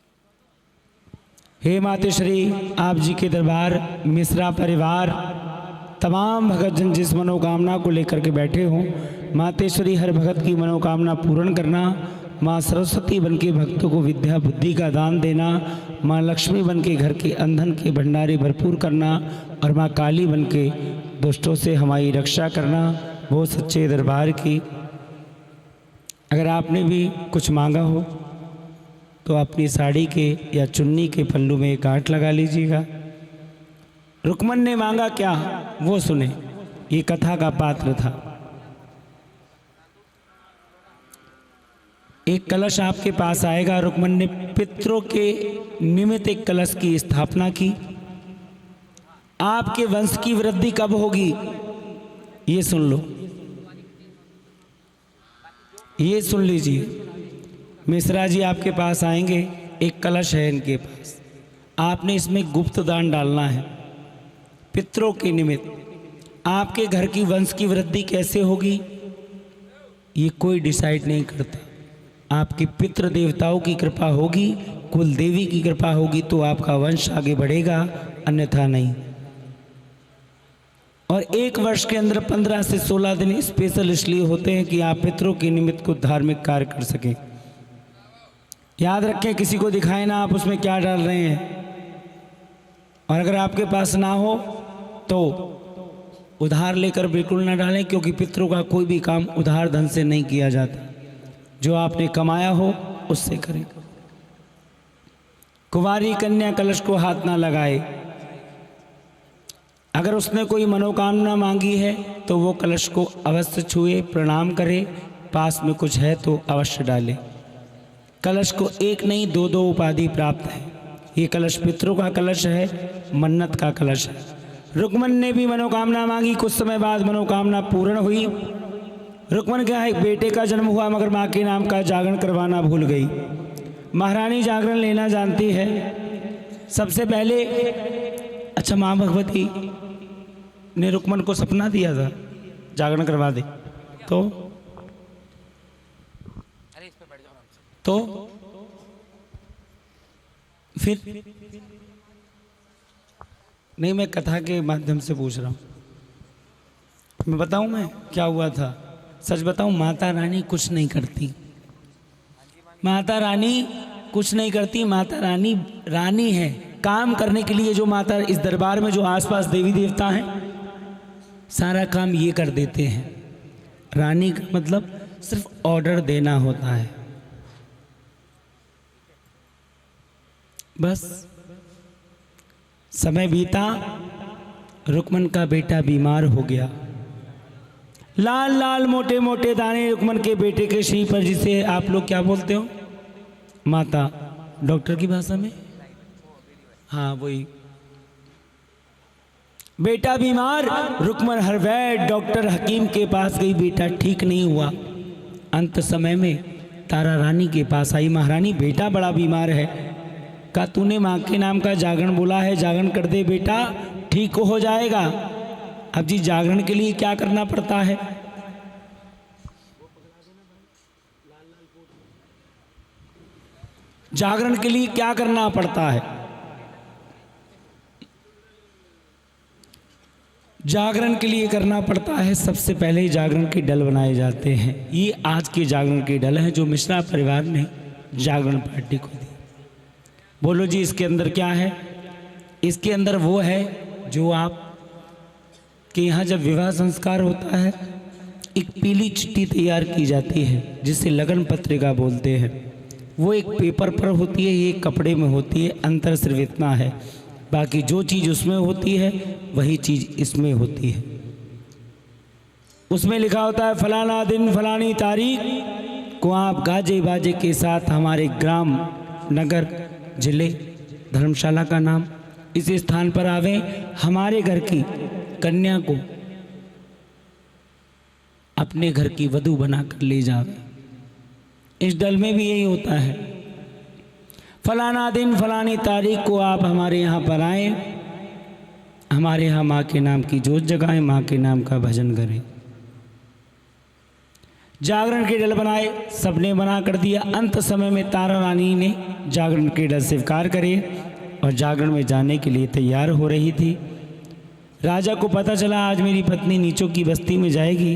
हे मातेश्वरी, आप जी के दरबार मिश्रा परिवार तमाम भगतजन जिस मनोकामना को लेकर के बैठे हों, मातेश्वरी हर भगत की मनोकामना पूर्ण करना। माँ सरस्वती बन के भक्तों को विद्या बुद्धि का दान देना। माँ लक्ष्मी बन के घर के अंधन के भंडारे भरपूर करना। और माँ काली बन के दुष्टों से हमारी रक्षा करना। वो सच्चे दरबार की अगर आपने भी कुछ मांगा हो तो अपनी साड़ी के या चुन्नी के पल्लू में एक गांठ लगा लीजिएगा। रुक्मन ने मांगा क्या वो सुने, ये कथा का पात्र था। एक कलश आपके पास आएगा। रुक्मन ने पितरों के निमित्त एक कलश की स्थापना की। आपके वंश की वृद्धि कब होगी ये सुन लो, ये सुन लीजिए। मिश्रा जी आपके पास आएंगे, एक कलश है इनके पास, आपने इसमें गुप्त दान डालना है पितरों के निमित्त। आपके घर की वंश की वृद्धि कैसे होगी ये कोई डिसाइड नहीं करता। आपके पितृ देवताओं की कृपा होगी, कुल देवी की कृपा होगी तो आपका वंश आगे बढ़ेगा, अन्यथा नहीं। और एक वर्ष के अंदर 15 से 16 दिन स्पेशल इसलिए होते हैं कि आप पितरों के निमित्त कुछ धार्मिक कार्य कर सकें। याद रखें, किसी को दिखाएं ना आप उसमें क्या डाल रहे हैं। और अगर आपके पास ना हो तो उधार लेकर बिल्कुल ना डालें, क्योंकि पितरों का कोई भी काम उधार धन से नहीं किया जाता। जो आपने कमाया हो उससे करें। कुंवारी कन्या कलश को हाथ ना लगाए। अगर उसने कोई मनोकामना मांगी है तो वो कलश को अवश्य छुए, प्रणाम करे, पास में कुछ है तो अवश्य डाले। कलश को एक नहीं 2-2 उपाधि प्राप्त है। ये कलश पितरों का कलश है, मन्नत का कलश है। रुक्मन ने भी मनोकामना मांगी, कुछ समय बाद मनोकामना पूर्ण हुई। रुक्मन क्या है, बेटे का जन्म हुआ मगर माँ के नाम का जागरण करवाना भूल गई। महारानी जागरण लेना जानती है। सबसे पहले अच्छा माँ भगवती ने रुक्मन को सपना दिया था जागरण करवा दे, तो अरे इस पे बैठ जाओ आराम से। तो फिर नहीं, मैं कथा के माध्यम से पूछ रहा हूँ। मैं बताऊँ मैं क्या हुआ था, सच बताऊँ। माता रानी कुछ नहीं करती, माता रानी कुछ नहीं करती। माता रानी रानी है, काम करने के लिए जो माता इस दरबार में जो आसपास देवी देवता हैं सारा काम ये कर देते हैं। रानी का मतलब सिर्फ ऑर्डर देना होता है बस। समय बीता, रुक्मन का बेटा बीमार हो गया। लाल लाल मोटे मोटे दाने रुक्मन के बेटे के शरीर पर, जिसे आप लोग क्या बोलते हो माता, डॉक्टर की भाषा में, हाँ वही। बेटा बीमार, रुक्मन हर वैद्य डॉक्टर हकीम के पास गई, बेटा ठीक नहीं हुआ। अंत समय में तारा रानी के पास आई। महारानी बेटा बड़ा बीमार है, का तूने माँ के नाम का जागरण बोला है, जागरण कर दे बेटा ठीक हो जाएगा। अब जी जागरण के लिए क्या करना पड़ता है, जागरण के लिए क्या करना पड़ता है? जागरण के लिए करना पड़ता है, सबसे पहले जागरण के दल बनाए जाते हैं। ये आज के जागरण के दल हैं जो मिश्रा परिवार ने जागरण पार्टी को दी। बोलो जी, इसके अंदर क्या है? इसके अंदर वो है जो आप के यहाँ जब विवाह संस्कार होता है, एक पीली चिट्ठी तैयार की जाती है जिसे लगन पत्रिका बोलते हैं। वो एक पेपर पर होती है, ये कपड़े में होती है। अंतर सिर्फ इतना है, बाकी जो चीज़ उसमें होती है वही चीज़ इसमें होती है। उसमें लिखा होता है फलाना दिन फलानी तारीख को आप गाजे बाजे के साथ हमारे ग्राम, नगर, जिले, धर्मशाला का नाम इस स्थान पर आवे, हमारे घर की कन्या को अपने घर की वधू बनाकर ले जावे। इस दल में भी यही होता है, फलाना दिन फलानी तारीख को आप हमारे यहाँ पर आए, हमारे यहाँ माँ के नाम की जोत जगाएं, माँ के नाम का भजन करें। जागरण के दल बनाए, सबने बना कर दिया। अंत समय में तारा रानी ने जागरण के दल स्वीकार करे और जागरण में जाने के लिए तैयार हो रही थी। राजा को पता चला आज मेरी पत्नी नीचों की बस्ती में जाएगी।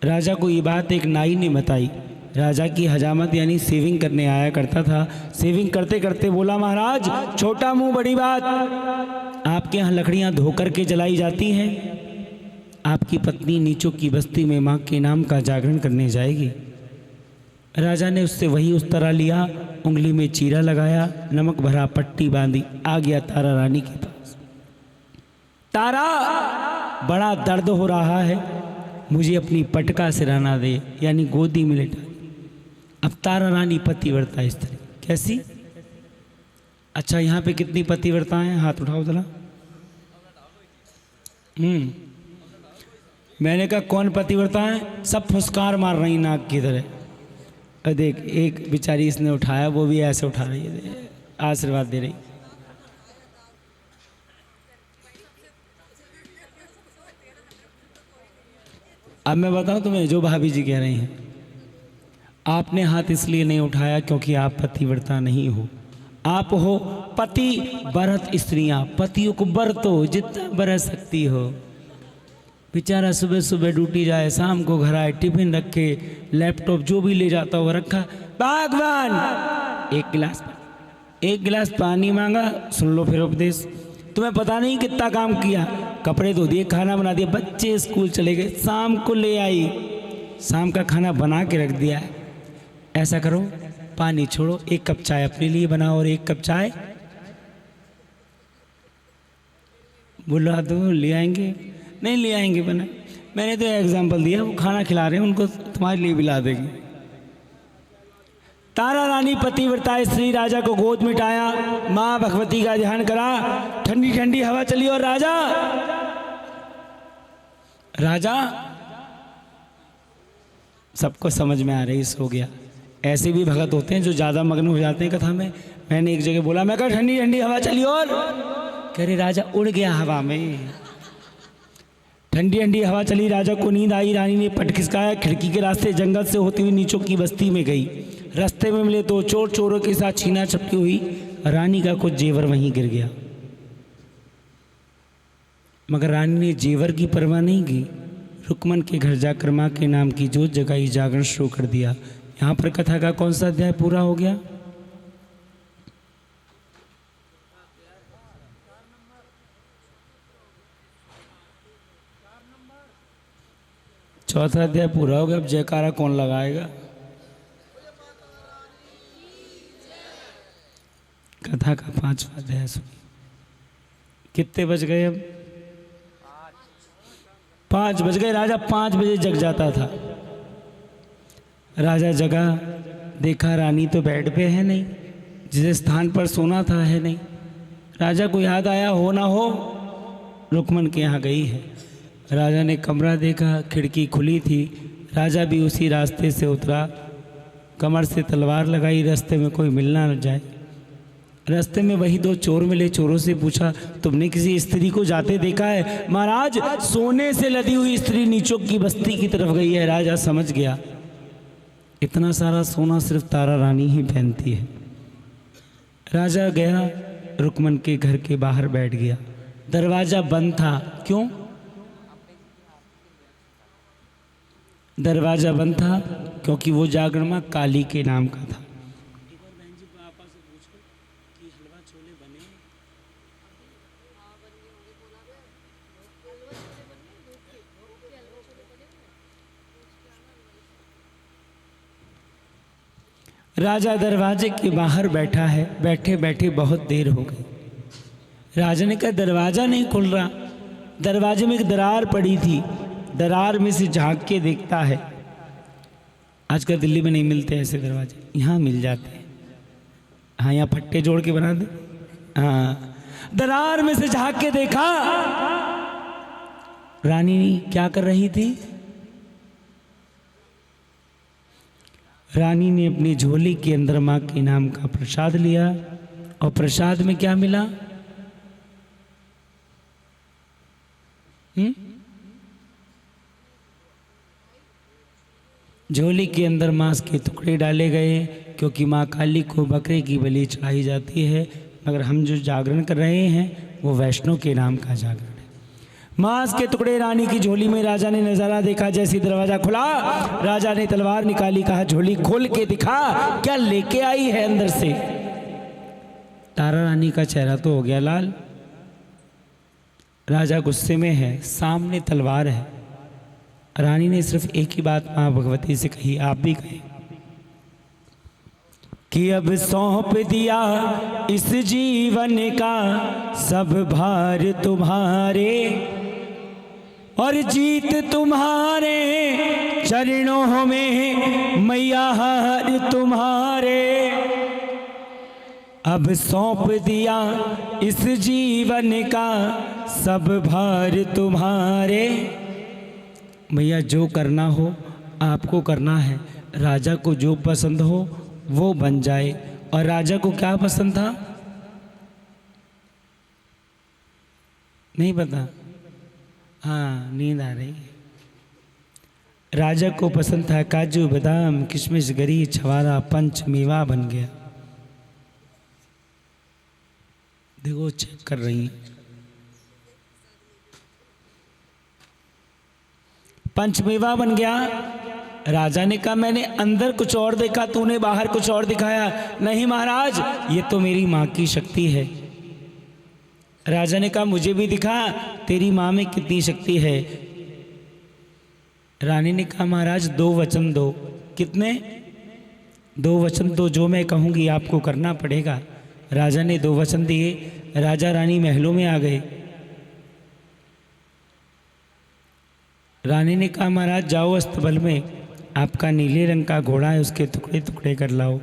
राजा को ये बात एक नाई ने बताई। राजा की हजामत यानी सेविंग करने आया करता था। सेविंग करते करते बोला, महाराज छोटा मुंह बड़ी बात, आपके यहाँ लकड़ियाँ धो करके जलाई जाती हैं, आपकी पत्नी नीचों की बस्ती में माँ के नाम का जागरण करने जाएगी। राजा ने उससे वही उस तरह लिया, उंगली में चीरा लगाया, नमक भरा पट्टी बांधी, आ गया तारा रानी के पास। तारा, बड़ा दर्द हो रहा है, मुझे अपनी पटका सिराना दे, यानी गोदी में लेटा। अब तारा रानी पतिव्रता स्त्री कैसी? अच्छा, यहाँ पे कितनी पतिव्रता हैं? हाथ उठाओ जरा। मैंने कहा कौन पतिव्रता है? सब फुसकार मार रही नाक की तरह। देख, एक बेचारी इसने उठाया, वो भी ऐसे उठा रही है, आशीर्वाद दे रही। अब मैं बताऊं तुम्हें, जो भाभी जी कह रही हैं, आपने हाथ इसलिए नहीं उठाया क्योंकि आप पतिव्रता नहीं हो, आप हो पति व्रत स्त्रियां। पतियों को बरतो जितना बरत सकती हो। बेचारा सुबह सुबह ड्यूटी जाए, शाम को घर आए, टिफिन रखे, लैपटॉप जो भी ले जाता हो रखा। भगवान एक गिलास पानी मांगा, सुन लो फिर उपदेश। तुम्हें पता नहीं कितना काम किया, कपड़े धो दिए, खाना बना दिया, बच्चे स्कूल चले गए, शाम को ले आई, शाम का खाना बना के रख दिया। ऐसा करो, पानी छोड़ो, एक कप चाय अपने लिए बनाओ और एक कप चाय बुला दो, ले आएंगे। नहीं ले आएंगे बना, मैंने तो एग्जाम्पल दिया, वो खाना खिला रहे हैं, उनको तुम्हारे लिए भी ला देंगे। तारा रानी पतिव्रता स्त्री, राजा को गोद में उठाया, माँ भगवती का ध्यान करा, ठंडी ठंडी हवा चली और राजा सबको समझ में आ रही, सो गया। ऐसे भी भगत होते हैं जो ज़्यादा मग्न हो जाते हैं कथा में। मैंने एक जगह बोला, मैं कहा ठंडी ठंडी हवा चली और कह रहे राजा उड़ गया हवा में। ठंडी ठंडी हवा चली, राजा को नींद आई। रानी ने पट खिसकाया, खिड़की के रास्ते जंगल से होती हुई नीचों की बस्ती में गई। रास्ते में मिले तो चोर चोरों के साथ छीना झपटी हुई। रानी का कुछ जेवर वहीं गिर गया, मगर रानी ने जेवर की परवाह नहीं की। रुकमन के घर जाकर माँ के नाम की जोत जगाई, जागरण शुरू कर दिया। यहाँ पर कथा का कौन सा अध्याय पूरा हो गया? चौथा अध्याय पूरा हो गया। अब जयकारा कौन लगाएगा? कथा का 5वां अध्याय सुनिए। कितने बज गए? अब 5 बज गए। राजा 5 बजे जग जाता था। राजा जगा, देखा रानी तो बेड पे है नहीं, जिस स्थान पर सोना था है नहीं। राजा को याद आया, हो ना हो रुकमन के यहाँ गई है। राजा ने कमरा देखा, खिड़की खुली थी। राजा भी उसी रास्ते से उतरा, कमर से तलवार लगाई, रास्ते में कोई मिलना न जाए। रास्ते में वही 2 चोर मिले। चोरों से पूछा, तुमने किसी स्त्री को जाते देखा है? महाराज, सोने से लदी हुई स्त्री नीचों की बस्ती की तरफ गई है। राजा समझ गया इतना सारा सोना सिर्फ तारा रानी ही पहनती है। राजा गया, रुकमन के घर के बाहर बैठ गया। दरवाज़ा बंद था। क्यों? दरवाज़ा बंद था क्योंकि वो जागरण काली के नाम का था। राजा दरवाजे के बाहर बैठा है। बैठे बैठे बहुत देर हो गई। राजा ने कहा दरवाज़ा नहीं खुल रहा। दरवाजे में एक दरार पड़ी थी। दरार में से झांक के देखता है। आजकल दिल्ली में नहीं मिलते ऐसे दरवाजे, यहाँ मिल जाते हैं। हाँ, यहाँ फट्टे जोड़ के बना दे। हाँ, दरार में से झांक के देखा, रानी क्या कर रही थी? रानी ने अपनी झोली के अंदर माँ के नाम का प्रसाद लिया और प्रसाद में क्या मिला? झोली के अंदर मांस के टुकड़े डाले गए, क्योंकि माँ काली को बकरे की बलि चढ़ाई जाती है। मगर हम जो जागरण कर रहे हैं वो वैष्णव के नाम का जागरण है। मांस के टुकड़े रानी की झोली में। राजा ने नजारा देखा। जैसे दरवाजा खुला, राजा ने तलवार निकाली। कहा झोली खोल के दिखा, क्या लेके आई है अंदर से? तारा रानी का चेहरा तो हो गया लाल। राजा गुस्से में है, सामने तलवार है। रानी ने सिर्फ एक ही बात माँ भगवती से कही, आप भी कहें, कि अब सौंप दिया इस जीवन का सब भार तुम्हारे, और जीत तुम्हारे चरणों में मैया हार तुम्हारे। अब सौंप दिया इस जीवन का सब भार तुम्हारे। मैया जो करना हो आपको करना है। राजा को जो पसंद हो वो बन जाए। और राजा को क्या पसंद था? नहीं पता? हाँ, नींद आ रही है। राजा को पसंद था काजू बादाम किशमिश गरी छवारा पंच मेवा बन गया। देखो चेक कर रही हैं। पंचमेवा बन गया। राजा ने कहा मैंने अंदर कुछ और देखा, तूने बाहर कुछ और दिखाया। नहीं महाराज, ये तो मेरी माँ की शक्ति है। राजा ने कहा मुझे भी दिखा तेरी माँ में कितनी शक्ति है। रानी ने कहा महाराज 2 वचन दो। कितने? 2 वचन दो, जो मैं कहूँगी आपको करना पड़ेगा। राजा ने 2 वचन दिए। राजा रानी महलों में आ गए। रानी ने कहा महाराज जाओ अस्तबल में, आपका नीले रंग का घोड़ा है, उसके टुकड़े टुकड़े कर लाओ।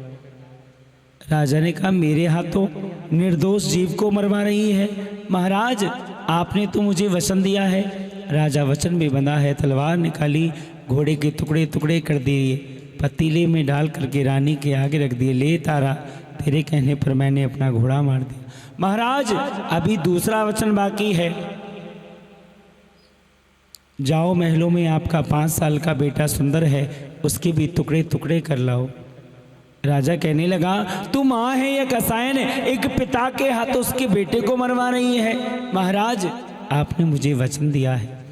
राजा ने कहा मेरे हाथों निर्दोष जीव को मरवा रही है। महाराज आपने तो मुझे वचन दिया है। राजा वचन में बंधा है। तलवार निकाली, घोड़े के टुकड़े टुकड़े कर दिए, पतीले में डाल करके रानी के आगे रख दिए। ले तारा, तेरे कहने पर मैंने अपना घोड़ा मार दिया। महाराज अभी दूसरा वचन बाकी है। जाओ महलों में आपका 5 साल का बेटा सुंदर है, उसके भी टुकड़े टुकड़े कर लाओ। राजा कहने लगा तू माँ है या कसायन है, एक पिता के हाथों उसके बेटे को मरवा रही है। महाराज आपने मुझे वचन दिया है,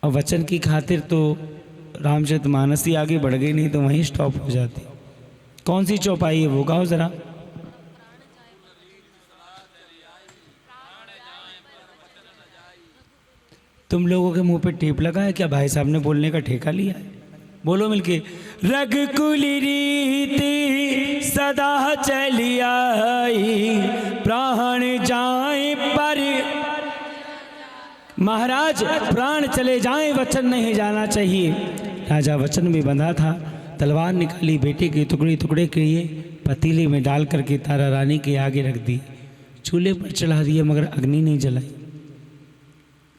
और वचन की खातिर तो रामचरितमानस ही आगे बढ़ गई, नहीं तो वहीं स्टॉप हो जाती। कौन सी चौपाई है वो कहो जरा। तुम लोगों के मुंह पे टेप लगा है क्या? भाई साहब ने बोलने का ठेका लिया है। बोलो मिलके। रघुकुल रीति सदा चली आई, प्राण जाए पर। महाराज प्राण चले जाएं, वचन नहीं जाना चाहिए। राजा वचन में बंधा था। तलवार निकाली, बेटे के टुकड़े टुकड़े किए, पतीले में डाल करके तारा रानी के आगे रख दी। चूल्हे पर चढ़ा दिया मगर अग्नि नहीं जलाई।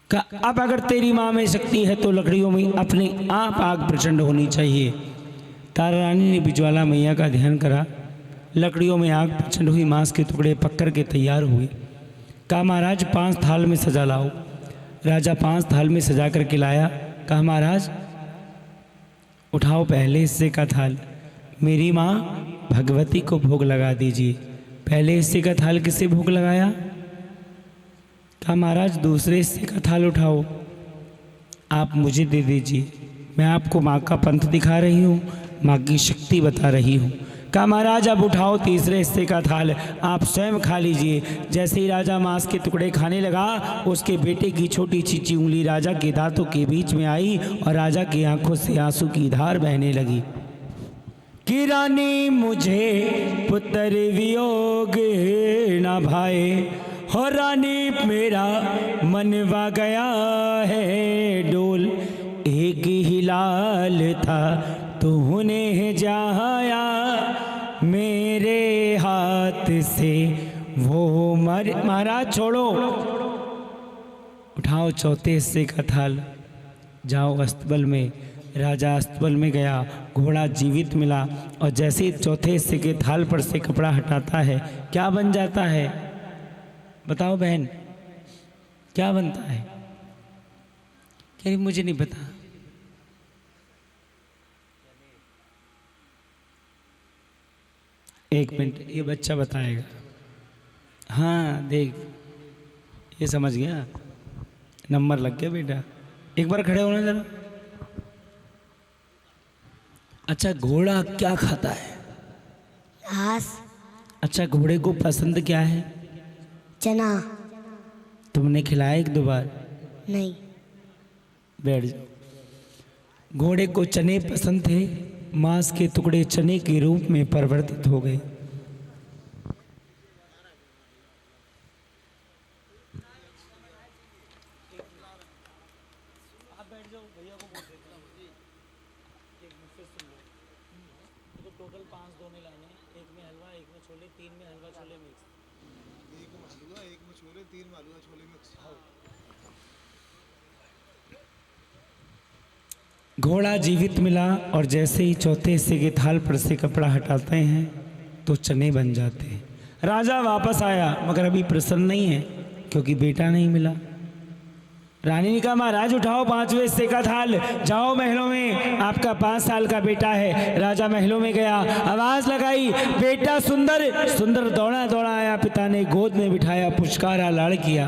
अब अगर तेरी माँ में शक्ति है तो लकड़ियों में अपने आप आग प्रचंड होनी चाहिए। तारा रानी ने बिजवाला मैया का ध्यान करा, लकड़ियों में आग प्रचंड हुई, मांस के टुकड़े पक कर के तैयार हुए। कहा महाराज 5 थाल में सजा लाओ। राजा 5 थाल में सजा कर के लाया। कहा महाराज उठाओ पहले हिस्से का थाल, मेरी माँ भगवती को भोग लगा दीजिए। पहले हिस्से का थाल किसे भोग लगाया? कहा महाराज दूसरे हिस्से का थाल उठाओ, आप मुझे दे दीजिए, मैं आपको माँ का पंथ दिखा रही हूँ, माँ की शक्ति बता रही हूँ। कहा महाराज अब उठाओ तीसरे हिस्से का थाल, आप स्वयं खा लीजिए। जैसे ही राजा मांस के टुकड़े खाने लगा, उसके बेटे की छोटी चीची उंगली राजा के दांतों के बीच में आई और राजा की आंखों से आंसू की धार बहने लगी कि रानी मुझे पुत्र वियोग न भाए, हो रानी मेरा मनवा गया है डोल। एक ही लाल था तूने जाया मेरे हाथ से वो मर। महाराज छोड़ो, उठाओ चौथे हिस्से का थाल, जाओ अस्तबल में। राजा अस्तबल में गया, घोड़ा जीवित मिला और जैसे ही चौथे हिस्से के थाल पर से कपड़ा हटाता है, क्या बन जाता है? बताओ बहन, क्या बनता है? कह रही मुझे नहीं पता। एक मिनट, ये बच्चा बताएगा। हाँ देख, ये समझ गया, नंबर लग गया बेटा। एक बार खड़े होना जरा। अच्छा, घोड़ा क्या खाता है? घास। अच्छा, घोड़े को पसंद क्या है? चना। तुमने खिलाया एक दो बार? नहीं। बैठ जाओ। घोड़े को चने पसंद थे, मांस के टुकड़े चने के रूप में परिवर्तित हो गए। टोटल 5 दोने लाने, एक में हलवा, एक में छोले, 3 में हलवा छोले मिक्स। एक में हलवा, एक में छोले, 3 में हलवा छोले मिक्स। घोड़ा जीवित मिला और जैसे ही चौथे हिस्से के थाल पर से कपड़ा हटाते हैं तो चने बन जाते हैं। राजा वापस आया मगर अभी प्रसन्न नहीं है क्योंकि बेटा नहीं मिला। रानी ने कहा महाराज उठाओ 5वें हिस्से का थाल, जाओ महलों में, आपका 5 साल का बेटा है। राजा महलों में गया, आवाज लगाई, बेटा सुंदर सुंदर दौड़ा दौड़ा आया। पिता ने गोद में बिठाया, पुचकारा, लाड़ किया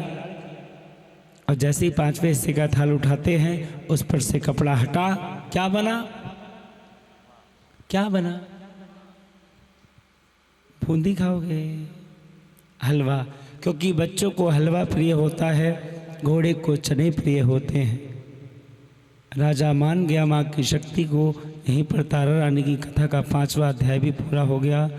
और जैसे ही 5वें हिस्से का थाल उठाते हैं उस पर से कपड़ा हटा, क्या बना? क्या बना? बूंदी खाओगे? हलवा, क्योंकि बच्चों को हलवा प्रिय होता है, घोड़े को चने प्रिय होते हैं। राजा मान गया माँ की शक्ति को। यहीं पर तारा रानी की कथा का 5वां अध्याय भी पूरा हो गया।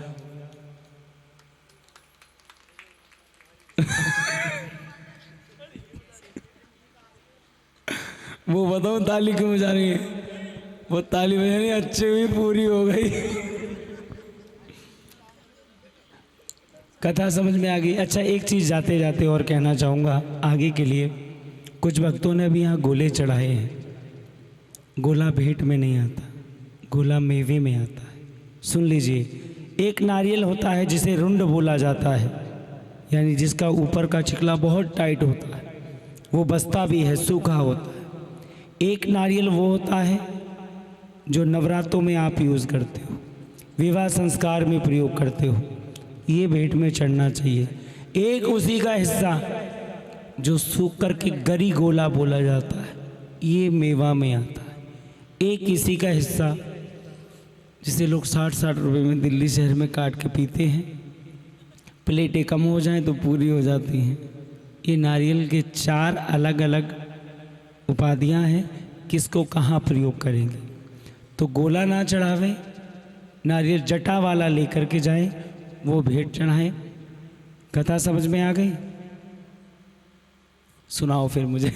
वो बताओ ताली क्यों बजा रही है? वो ताली बजानी अच्छे हुई, पूरी हो गई। कथा समझ में आ गई। अच्छा, एक चीज़ जाते जाते और कहना चाहूँगा आगे के लिए। कुछ भक्तों ने भी यहाँ गोले चढ़ाए हैं। गोला भेंट में नहीं आता, गोला मेवे में आता है। सुन लीजिए, एक नारियल होता है जिसे रुंड बोला जाता है, यानी जिसका ऊपर का छिकला बहुत टाइट होता है, वो बस्ता भी है, सूखा होता है। एक नारियल वो होता है जो नवरात्रों में आप यूज़ करते हो, विवाह संस्कार में प्रयोग करते हो, ये भेंट में चढ़ना चाहिए। एक उसी का हिस्सा जो सूख कर के गरी गोला बोला जाता है, ये मेवा में आता है। एक इसी का हिस्सा जिसे लोग 60-60 रुपए में दिल्ली शहर में काट के पीते हैं, प्लेटें कम हो जाएं तो पूरी हो जाती हैं। ये नारियल के 4 अलग अलग उपाधियां हैं, किसको कहाँ प्रयोग करेंगे। तो गोला ना चढ़ावे, नारियल जटा वाला लेकर के जाएं, वो भेंट चढ़ाएं। कथा समझ में आ गई? सुनाओ फिर मुझे।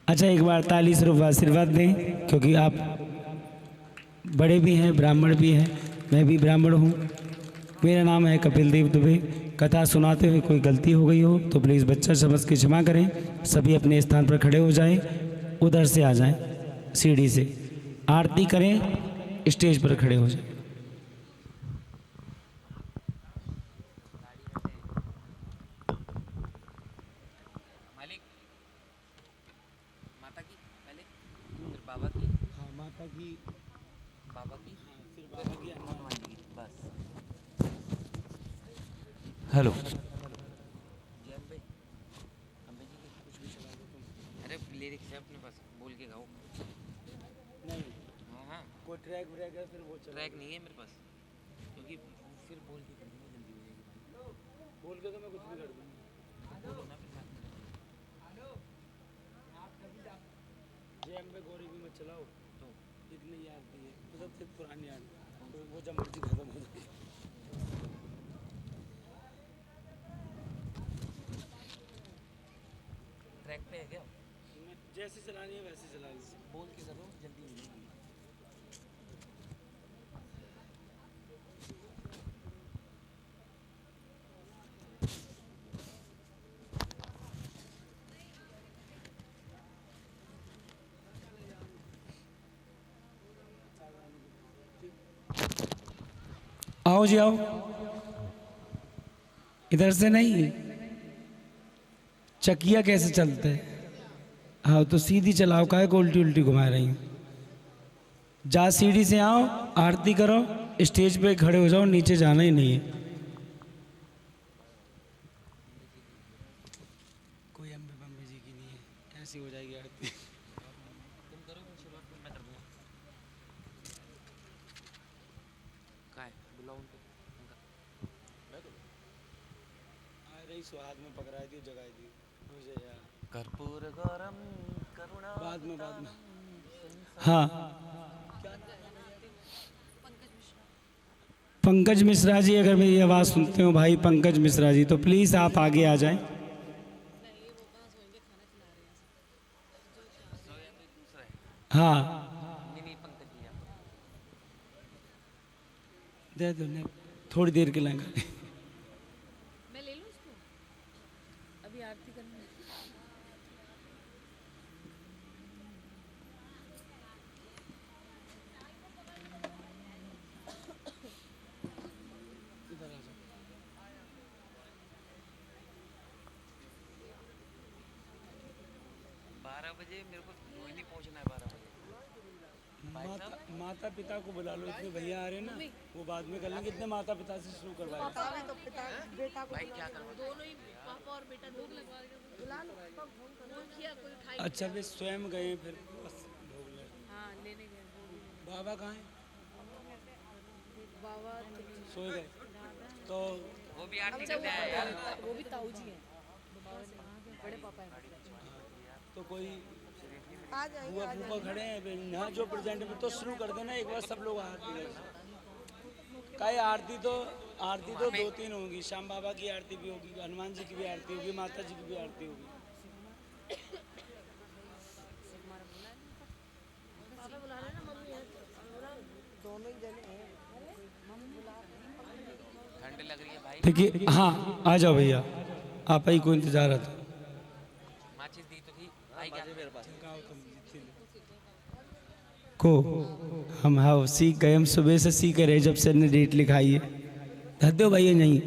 अच्छा, एक बार ताली से आशीर्वाद दें, क्योंकि आप बड़े भी हैं, ब्राह्मण भी हैं, मैं भी ब्राह्मण हूँ। मेरा नाम है कपिल देव दुबे। कथा सुनाते हुए कोई गलती हो गई हो तो प्लीज़ बच्चा समझ के क्षमा करें। सभी अपने स्थान पर खड़े हो जाएं, उधर से आ जाएं, सीढ़ी से आरती करें, स्टेज पर खड़े हो जाएं। मालिक, माता की पहले, फिर बाबा की। हाँ, माता बाबा की बाबा की फिर बाबा की हनुमान जी की। बस। हेलो जी अम्बे, अम्बे जी की कुछ भी चला दो तुम। अरे लिरिक्स है अपने पास, बोल के गाओ। नहीं हाँ हाँ, कोई ट्रैक व्रैक है फिर वो चला ट्रैक नहीं है मेरे पास, क्योंकि फिर बोल के कर दूंगा, जल्दी हो जाएगी भाई। बोल के तो मैं कुछ भी कर दूंगा। बोलो ना फिर मैं जे एम पे गौरी भी मत चलाओ तो इतनी याद दी है तो सबसे पुरानी याद तो वो जब मर्जी खत्म हो जाए। ट्रैक पे है क्या? मैं जैसे चलानी है वैसे चला लीजिए। बोल के करो, जल्दी हो जाएगी। आओ जी आओ, इधर से नहीं, चकिया कैसे चलते है? हाँ तो सीधी चलाओ, काहे को उल्टी उल्टी घुमा रही हूँ। जा सीढ़ी से आओ, आरती करो, स्टेज पे खड़े हो जाओ, नीचे जाना ही नहीं है। कोई अम्बे बम्बे जी की नहीं है, ऐसी हो जाएगी आरती। तुम करो, मैं शुरुआत में मैं कर दूंगा। कहाँ है? बुलाओ उनको। अरे सो हाथ में पकड़ाई थी, जगाई थी मुझे यार। कर्पूर गौरम करुणा बाद में हाँ। पंकज मिश्रा जी, अगर मेरी आवाज़ सुनते हो भाई पंकज मिश्रा जी, तो प्लीज़ आप आगे आ जाएं। दूसरा है। हाँ नहीं पंकज जी आप। दे दो, नहीं थोड़ी देर के लिए। मैं ले लूँ उसको, अभी आरती करनी है। इधर आ जाओ। 12 बजे मेरे को रोहिणी पहुंचना है, 12 बजे। माता पिता को बुला लो, इतने भैया आ रहे हैं ना, वो बाद में कर लेंगे। इतने माता पिता से शुरू करवाएं। भाई क्या करवा? दोनों ही पापा और बेटा लोग लगवा के बुला लो, फोन किया कोई उठाई। अच्छा वे स्वयं गए फिर बस भोग ले। हाँ लेने गए बाबा कहाँ हैं? बाबा, सो गए तो वो भी आरती करने आया यार। वो भी ताऊ जी हैं, बड़े पापा हैं। तो कोई बुआ फूफा खड़े हैं फिर यहाँ जो प्रेजेंट में, तो शुरू कर देना एक बार सब लोग आरती करें। का आरती तो 2-3 होगी। श्याम बाबा की आरती भी होगी, हनुमान जी की भी आरती होगी, माता जी की भी आरती होगी। पापा बुला रहे हैं ना, मम्मी है, दोनों ही जने हैं। ठंड लग रही है भाई। देखिए हाँ आ जाओ भैया, आप ही को इंतजार है। माचिस दी तो थी, आई क्या मेरे पास? को हम हाँ सीख गए, हम सुबह से सीख रहे जब से ने डेट लिखाई है। धद्यो भैया नहीं।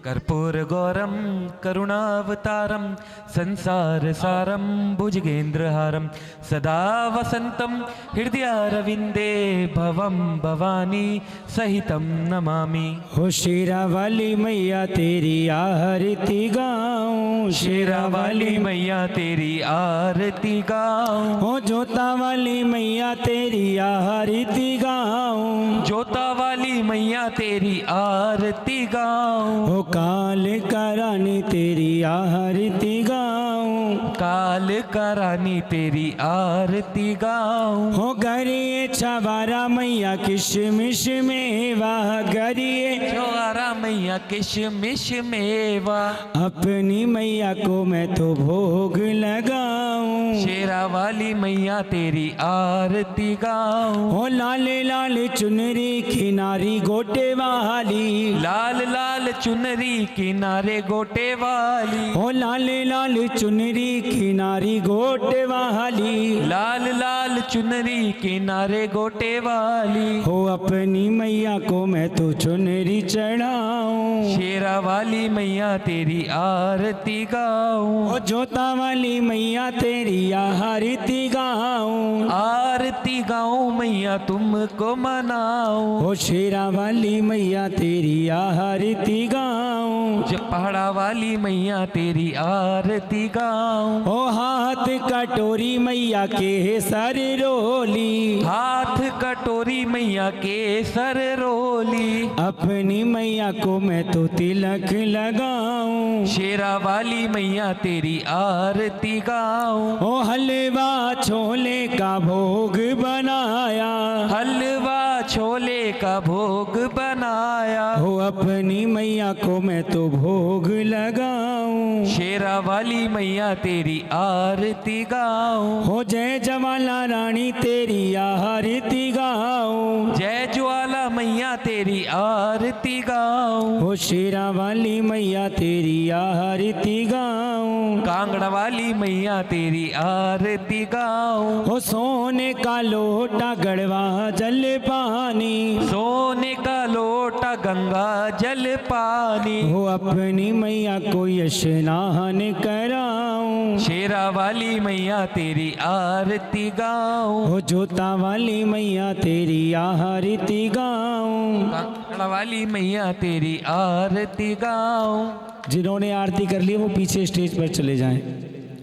कर्पूर गौरम करुणावतारम संसार सारम भुजगेंद्रहारम सदा वसंतम हृदयारविंदे भवम भवानी सहितम नमामि। हो शेरा वाली मैया तेरी आरती गाऊं, शेरा वाली मैया तेरी आरती गाऊं, हो जोता वाली मैया तेरी आरती गाऊं, जोता वाली मैया तेरी आरती गाऊं, हो काल करानी तेरी आरती गाऊं, काल करानी तेरी आरती गाऊं, हो गरिए छवारा मैया किशमिश मेवा, गरिए ज्वारा मैया किशमिश मेवा, अपनी मैया को मैं तो भोग लगाऊं, शेरा वाली मैया तेरी आरती गाऊं, हो लाल लाल चुनरी किनारी गोटे वाली, लाल लाल चुनरी किनारे गोटे वाली, हो लाल लाल चुनरी किनारी गोटे वाली, लाल लाल चुनरी किनारे गोटे वाली, हो अपनी मैया को मैं तो चुनरी चढ़ाऊं, शेरा वाली मैया तेरी आरती गाऊं, हो जोता वाली मैया तेरी आरती गाऊं, आरती आरती गाऊं मैया तुमको मनाऊं। ओ शेरा वाली मैया तेरी आरती गाऊं, जो पहाड़ा वाली मैया तेरी आरती गाऊं। ओ हाथ कटोरी मैया के सर रोली, हाथ कटोरी मैया के सर रोली। अपनी मैया को मैं तो तिलक लगाऊं, शेरा वाली मैया तेरी आरती गाऊं। ओ हलवा छोले का भोग बनाया, हलवा छोले का भोग बनाया। ओ अपनी मैया को मैं तो भोग लगाऊं। शेरा वाली मैया तेरी आरती गाऊं। हो जय जवाला रानी तेरी आरती गाऊं, जय ज्वाला मैया तेरी आरती गाऊं। हो शेरा वाली मैया तेरी आरती गाऊं, कांगड़ा वाली मैया तेरी आरती गाऊं। हो सोने का लोटा गड़वा जल पानी, सोने का लोटा गंगा जल पानी। हो अपनी मैया को स्नान कराऊं, शेरा वाली मैया तेरी आरती गाऊं। हो जोता वाली मैया तेरी आरती गाऊं। कांगड़ा वाली मैया तेरी आरती गाऊं। जिन्होंने आरती कर ली वो पीछे स्टेज पर चले जाएं,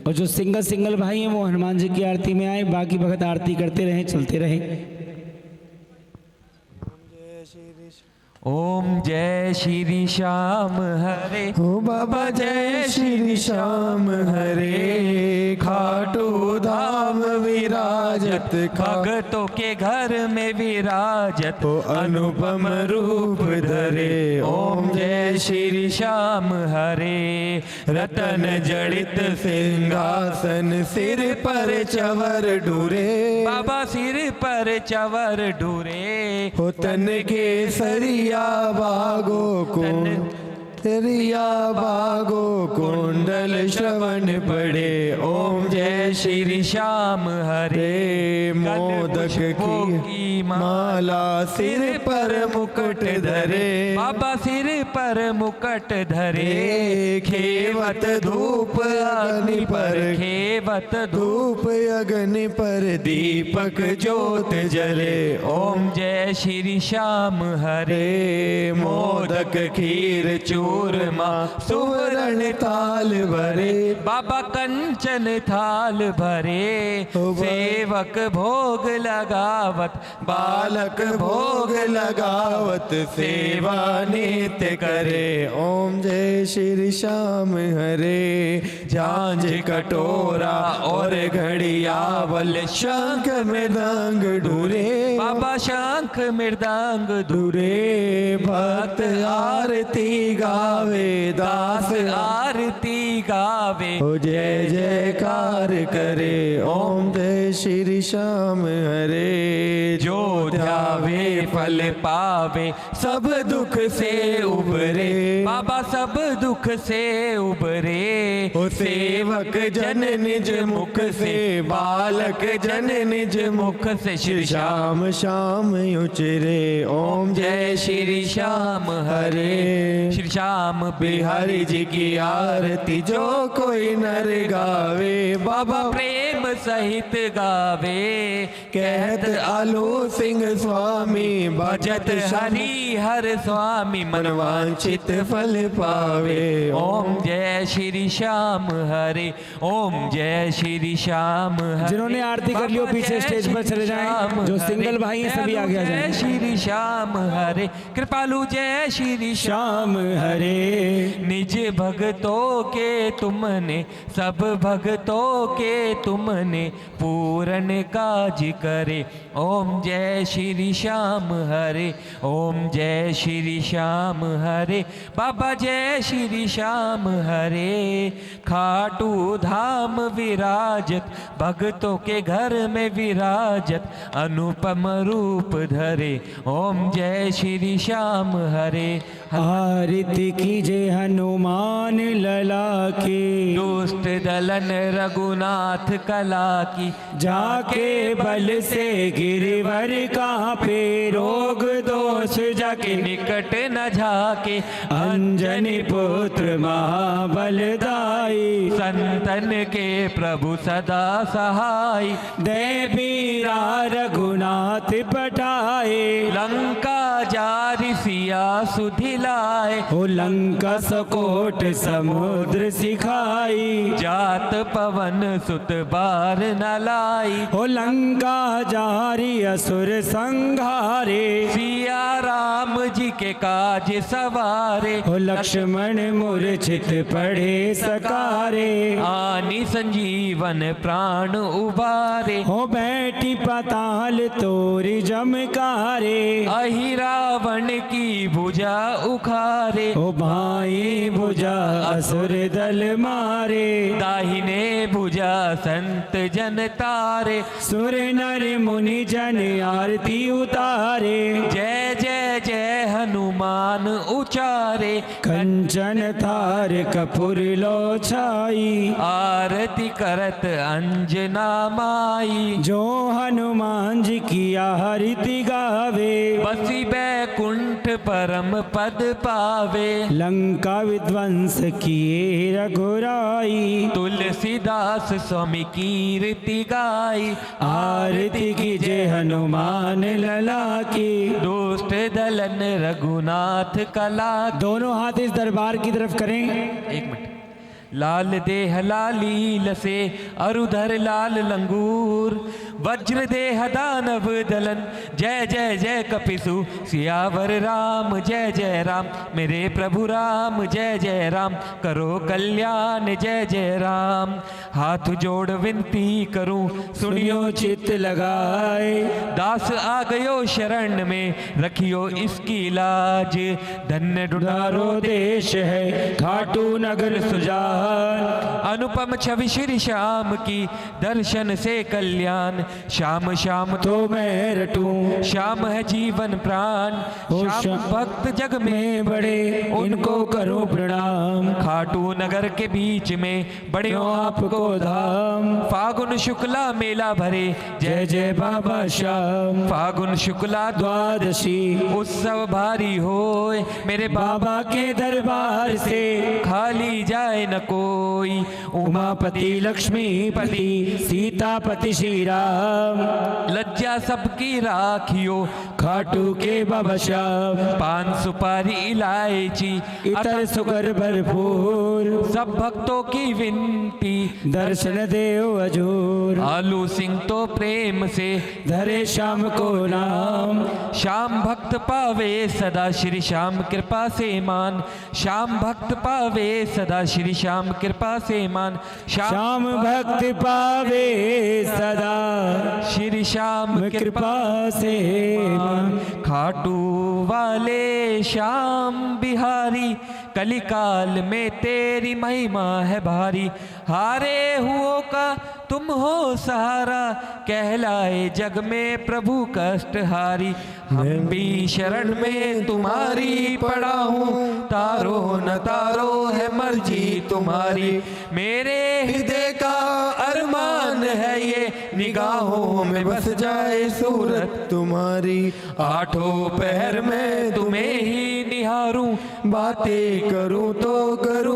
और जो सिंगल भाई हैं वो हनुमान जी की आरती में आए। बाकी भगत आरती करते रहें, चलते रहें। ओम जय श्री श्याम हरे। हो बाबा जय श्री श्याम हरे, खाटू धाम विराजत भगतों के घर में विराजत हो अनुपम रूप धरे। ओम जय श्री श्याम हरे। रतन जड़ित सिंहासन सिर पर चवर ढूरे, बाबा सिर पर चवर ढूरे। हो तन के सरिया बागो रिया बागो कुंडल श्रवण पड़े। ओम जय श्री श्याम हरे। मोदक की माला सिर पर मुकुट धरे, बाबा सिर पर मुकुट धरे। खेवत धूप अग्नि पर, खेवत धूप अग्नि पर दीपक ज्योत जले। ओम जय श्री श्याम हरे। मोदक खीर चूरमा सुवर्ण थाल भरे, बाबा कंचन थाल भरे। सेवक भोग लगावत, बालक भोग लगावत सेवा नित्य करे। ओम जय श्री श्याम हरे। झांझ कटोरा और घड़ियावल शंख मृदंग ढूरे, बाबा शंख मृदंग ढूरे। भक्त आरती गावे, दास आरती गावे। हो जय जयकार करे। ओम जय श्री श्याम हरे। जो ध्यावे फल पावे, सब दुख से उबरे, बाबा सब दुख से उबरे। हो सेवक जन निज मुख से, बालक जन निज मुख से श्री श्याम श्याम उचरे। ओम जय श्री श्याम हरे। श्री श्याम बिहारी जी की आरती जो कोई नर गावे, बाबा प्रेम सहित गावे। कहत आलू सिंह स्वामी भजत हरि हर स्वामी मनवांछित फल पावे। ओम जय श्री श्याम हरे। ओम जय श्री श्याम हरे। जिन्होंने आरती कर ली वो पीछे स्टेज पर चले जाएं। जो सिंगल भाई हैं सभी आगे आ जाएं। जय श्री श्याम हरे। कृपालु जय श्री श्याम हरे। निज भक्तों के तुमने, सब भक्तों के तुमने पूर्ण काज करे। ओम जय श्री श्याम हरे। ओम जय श्री श्याम हरे। बाबा जय श्री श्याम हरे। खाटू धाम विराजत, भक्तों के घर में विराजत अनुपम रूप धरे। ओम जय श्री श्याम हरे। आरती कीजे हनुमान लला की, दुष्ट दलन रघुनाथ कला की, जाके बल से गिरवर कांपे, रोग दोष जाके निकट न झाके, अंजनी पुत्र महाबलदाई, संतन के प्रभु सदा सहाय, देवीरा रघुनाथ पटाए, लंका जारि सिया सुधिलाए, हो लंका सकोट समुद्र सिखाई, जात पवन सुत बार न लाई, हो लंका जारी असुर संघारे, सिया राम जी के काज सवारे, हो लक्ष्मण मूर्छित पड़े सकारे, आनी संजीवन प्राण उबारे, हो बैठी पाताल तोरी जमकारे, अहि रावण की भुजा उखारे, हो भाई भुजा असुर दल मारे, दाहिने भुजा संत जन तारे, सुर नर मुनि जन आरती उतारे, जय जय जय हनुमान उचारे, कंचन थार कपूर लो छाई, आरती करत अंजना माई, जो हनुमान जी की आरती गावे, बसी बैकुंठ परम पद पावे, लंका विध्वंस किए रघुराई, तुलसीदास स्वामी कीर्ति गाई, आरती कीजे हनुमान लला की। दुष्ट दलन रघुनाथ कला। दोनों हाथ इस दरबार की तरफ करें। एक मिनट। लाल देह लाली लसे अरुधर लाल लंगूर, वज्र देह दानव दलन, जय जय जय कपिसु सियावर राम, जय जय राम मेरे प्रभु राम, जय जय राम करो कल्याण, जय जय राम। हाथ जोड़ विनती करूं सुनियो चित्त लगाए, दास आ गयो शरण में, रखियो इसकी लाज। धन्य डुडारो देश है खाटू नगर सुजान, अनुपम छवि श्री श्याम की, दर्शन से कल्याण। श्याम श्याम तो मैं रटूं, श्याम है जीवन प्राण, श्याम भक्त जग में बड़े उनको करूं प्रणाम। खाटू नगर के बीच में बड़े आपको धाम, फागुन शुक्ला मेला भरे, जय जय बाबा श्याम। फागुन शुक्ला द्वादशी उत्सव भारी होए, मेरे बाबा के दरबार से खाली जाए न कोई। उमापति लक्ष्मीपति सीतापति श्री राम, लज्जा सबकी राखियो खाटू के बाबा श्याम। पान सुपारी इलायची इतर सुकर भरपूर, सब भक्तों की विनती, दर्शन देव हजूर। आलू सिंह तो प्रेम से धरे श्याम को नाम, श्याम भक्त पावे सदा श्री श्याम कृपा से मान। श्याम भक्त पावे सदा श्री श्याम कृपा से मान। श्याम भक्त पावे सदा श्री श्याम कृपा से मान। खाटू वाले श्याम बिहारी, कलिकाल में तेरी महिमा है भारी। हारे हुओं का तुम हो सहारा, कहलाए जग में प्रभु कष्टहारी। हम भी शरण में तुम्हारी पड़ा हूँ, तारो न तारो है मर्जी तुम्हारी। मेरे हृदय का अरमान है ये, निगाहों में बस जाए सूरत तुम्हारी। आठों पहर में तुम्हें ही निहारूं, बातें करूं तो करूं